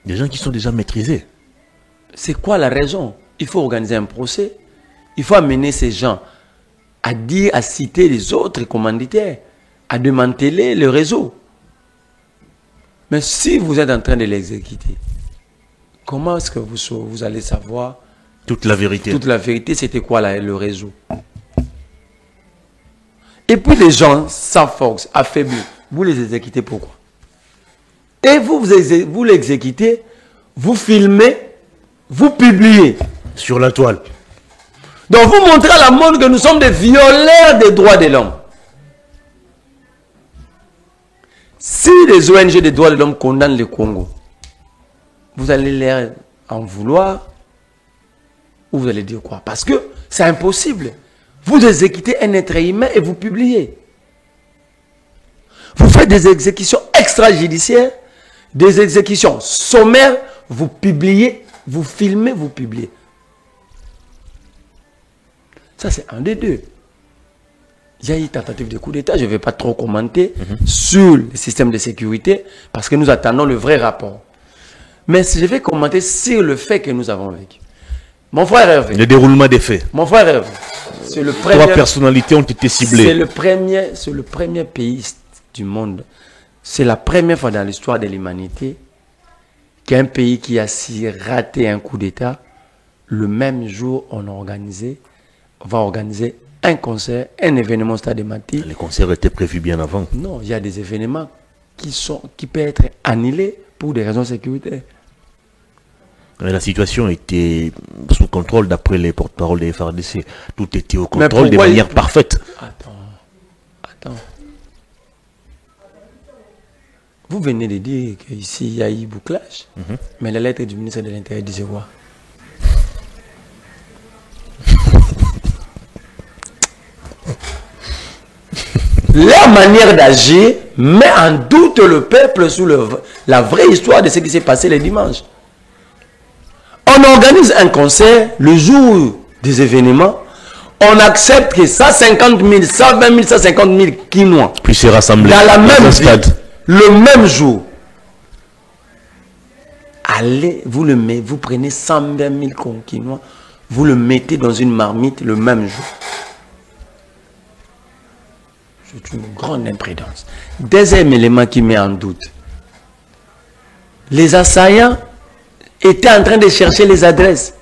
Des gens qui sont déjà maîtrisés. C'est quoi la raison? Il faut organiser un procès. Il faut amener ces gens à dire, à citer les autres commanditaires, à démanteler le réseau. Mais si vous êtes en train de l'exécuter, comment est-ce que vous allez savoir toute la vérité? Toute la vérité, c'était quoi le réseau? Et puis les gens sans force, affaiblis, vous les exécutez pourquoi? Et vous l'exécutez, vous filmez, vous publiez. Sur la toile. Donc vous montrez à la monde que nous sommes des violeurs des droits de l'homme. Si les ONG des droits de l'homme condamnent le Congo, vous allez leur en vouloir ou vous allez dire quoi? Parce que c'est impossible. Vous exécutez un être humain et vous publiez. Vous faites des exécutions extrajudiciaires, des exécutions sommaires, vous publiez, vous filmez, vous publiez. Ça, c'est un des deux. Il y a eu tentative de coup d'État, je ne vais pas trop commenter sur le système de sécurité parce que nous attendons le vrai rapport. Mais je vais commenter sur le fait que nous avons vécu. Mon frère Hervé. Le déroulement des faits. Mon frère Hervé. C'est le premier. 3 personnalités ont été ciblées. C'est le premier pays du monde. C'est la première fois dans l'histoire de l'humanité qu'un pays qui a si raté un coup d'État, le même jour, on va organiser un concert, un événement au Stade de Mati. Les concerts étaient prévus bien avant. Non, il y a des événements qui peuvent être annulés pour des raisons sécuritaires. Mais la situation était sous contrôle d'après les porte-paroles des FARDC. Tout était au contrôle de manière parfaite. Attends. Vous venez de dire qu'ici, il y a eu bouclage. Mais la lettre du ministre de l'Intérieur disait quoi? La manière d'agir met en doute le peuple sur la vraie histoire de ce qui s'est passé le dimanche. On organise un concert le jour des événements. On accepte que 150 000, 120 000, 150 000 Quinois Puis c'est rassemblé dans la même stade. Le même jour. Allez, vous prenez 120 000 Quinois, vous le mettez dans une marmite le même jour. C'est une grande imprudence. Deuxième élément qui met en doute. Les assaillants étaient en train de chercher les adresses.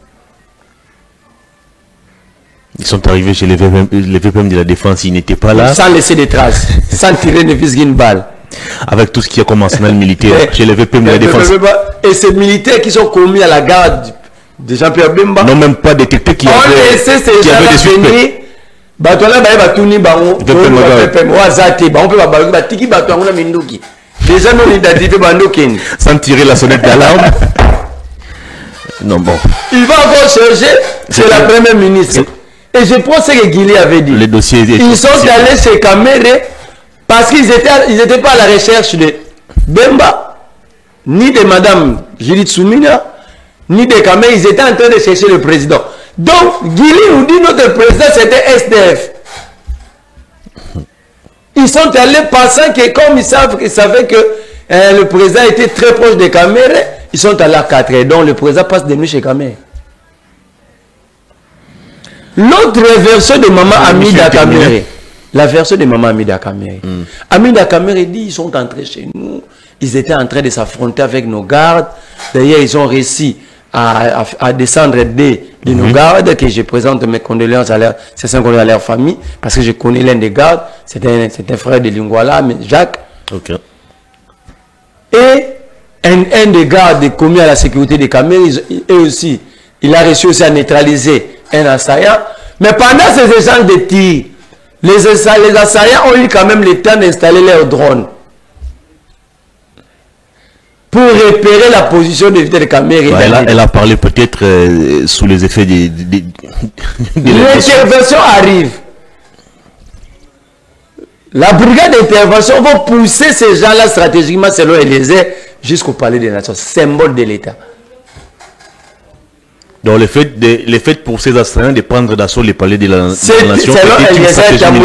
Ils sont arrivés chez les VPM de la Défense, ils n'étaient pas là. Sans laisser des traces, sans tirer ne fût-ce qu'une balle. Avec tout ce qui a comme arsenal militaire chez les VPM de la Défense. Et ces militaires qui sont commis à la garde de Jean-Pierre Bemba n'ont même pas détecté qu'il y avait des suspects. Sans tirer la sonnette d'alarme. Non, bon. Il va encore chercher chez la première ministre. Et je pense que Guilly avait dit. Les dossiers ils sont allés chez Kamere parce qu'ils n'étaient pas à la recherche de Bemba, ni de Madame Judith Soumina, ni de Kamere. Ils étaient en train de chercher le président. Donc, Guilly nous dit notre président c'était SDF. Ils sont allés pensant que comme ils savaient que le président était très proche de Kamere, ils sont allés à 4 heures. Donc, le président passe de nuit chez Kamere. L'autre version de Maman Amida Kamere. La version de Maman Amida Kamere. Amida Kamere dit ils sont entrés chez nous. Ils étaient en train de s'affronter avec nos gardes. D'ailleurs, ils ont réussi à descendre de nos gardes, que je présente mes condoléances à leur famille, parce que je connais l'un des gardes. C'est un frère de Lingwala, Jacques. Ok. Et un des gardes commis à la sécurité des Kamere, eux aussi, il a réussi aussi à neutraliser un assaillant. Mais pendant ces échanges de tirs, les assaillants ont eu quand même le temps d'installer leurs drones pour repérer la position de Vital Kamere. Elle a parlé peut-être sous les effets de l'intervention arrive. La brigade d'intervention va pousser ces gens-là stratégiquement selon Eliezer jusqu'au palais des Nations, symbole de l'État. Donc le fait pour ces assaillants de prendre d'assaut les palais de la Nation,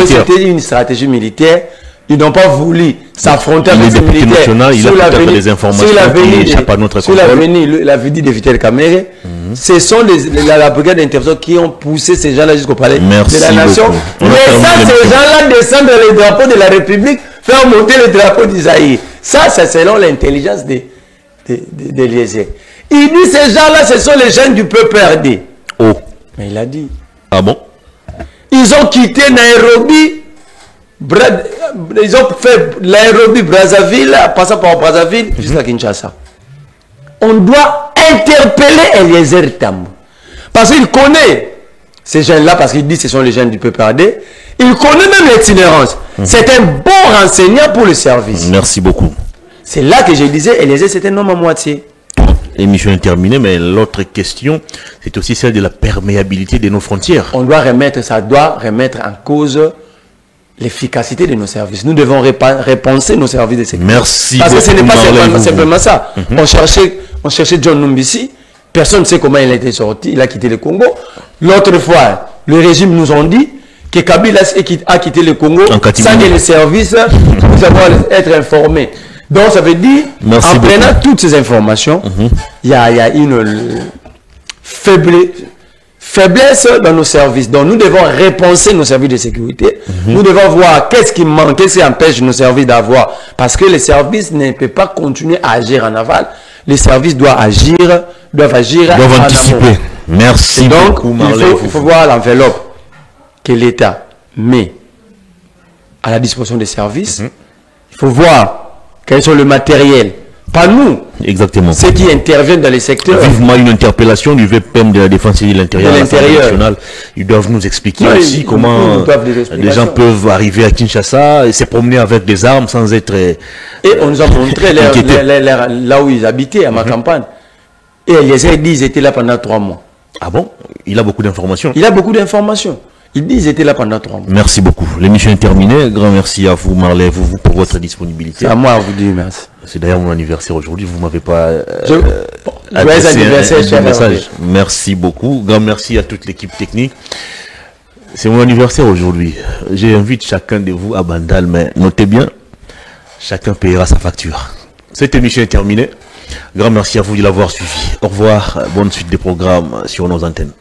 c'était une stratégie militaire. Ils n'ont pas voulu s'affronter avec les militaires sur l'avenue de Vital Kamere. Ce sont la brigade d'intervention qui ont poussé ces gens-là jusqu'au palais de la Nation. Mais ces gens-là descendent le drapeau de la République, faire monter le drapeau d'Isaïe. Ça, c'est selon l'intelligence d'Eliezer. Il dit ces gens-là, ce sont les jeunes du peuple RD. Oh. Mais il a dit. Ah bon? Ils ont quitté Nairobi. Ils ont fait Nairobi, Brazzaville, passant par Brazzaville jusqu'à Kinshasa. On doit interpeller Eliezer Tambou. Parce qu'il connaît ces jeunes-là, parce qu'il dit que ce sont les jeunes du PPRD. Il connaît même l'itinérance. C'est un bon renseignant pour le service. Merci beaucoup. C'est là que je disais, Eliezer, c'est un homme à moitié. L'émission est terminée, mais l'autre question, c'est aussi celle de la perméabilité de nos frontières. Ça doit remettre en cause l'efficacité de nos services. Nous devons repenser nos services de sécurité. Merci. Parce que ce n'est pas simplement ça. On cherchait John Numbisi. Personne ne sait comment il a été sorti. Il a quitté le Congo. L'autre fois, le régime nous a dit que Kabila a quitté le Congo sans que les services puissent être informés. Donc ça veut dire, en prenant toutes ces informations, il y a une faiblesse dans nos services. Donc nous devons repenser nos services de sécurité. Nous devons voir qu'est-ce qui manque, qu'est-ce qui empêche nos services d'avoir. Parce que les services ne peuvent pas continuer à agir en aval. Les services doivent agir doivent anticiper. Merci donc, beaucoup, Marley. Il faut voir l'enveloppe que l'État met à la disposition des services. Il faut voir quels sont le matériel Pas nous. Exactement. Ceux qui interviennent dans les secteurs. Vivement une interpellation du VPM de la Défense et de l'Intérieur national. Ils doivent nous expliquer aussi comment les gens peuvent arriver à Kinshasa et se promener avec des armes sans être... Et on nous a montré là où ils habitaient, à ma campagne. Et Eliezer dit qu'ils étaient là pendant 3 mois. Ah bon? Il a beaucoup d'informations. Il a beaucoup d'informations. Il dit qu'ils étaient là pendant 3 mois. Merci beaucoup. L'émission est terminée. Grand merci à vous, Marley, vous pour votre disponibilité. C'est à moi à vous dire merci. C'est d'ailleurs mon anniversaire aujourd'hui. Vous ne m'avez pas anniversaire, cher message. Merci beaucoup. Grand merci à toute l'équipe technique. C'est mon anniversaire aujourd'hui. J'invite chacun de vous à Bandal, mais notez bien, chacun payera sa facture. Cette émission est terminée. Grand merci à vous de l'avoir suivi. Au revoir. Bonne suite des programmes sur nos antennes.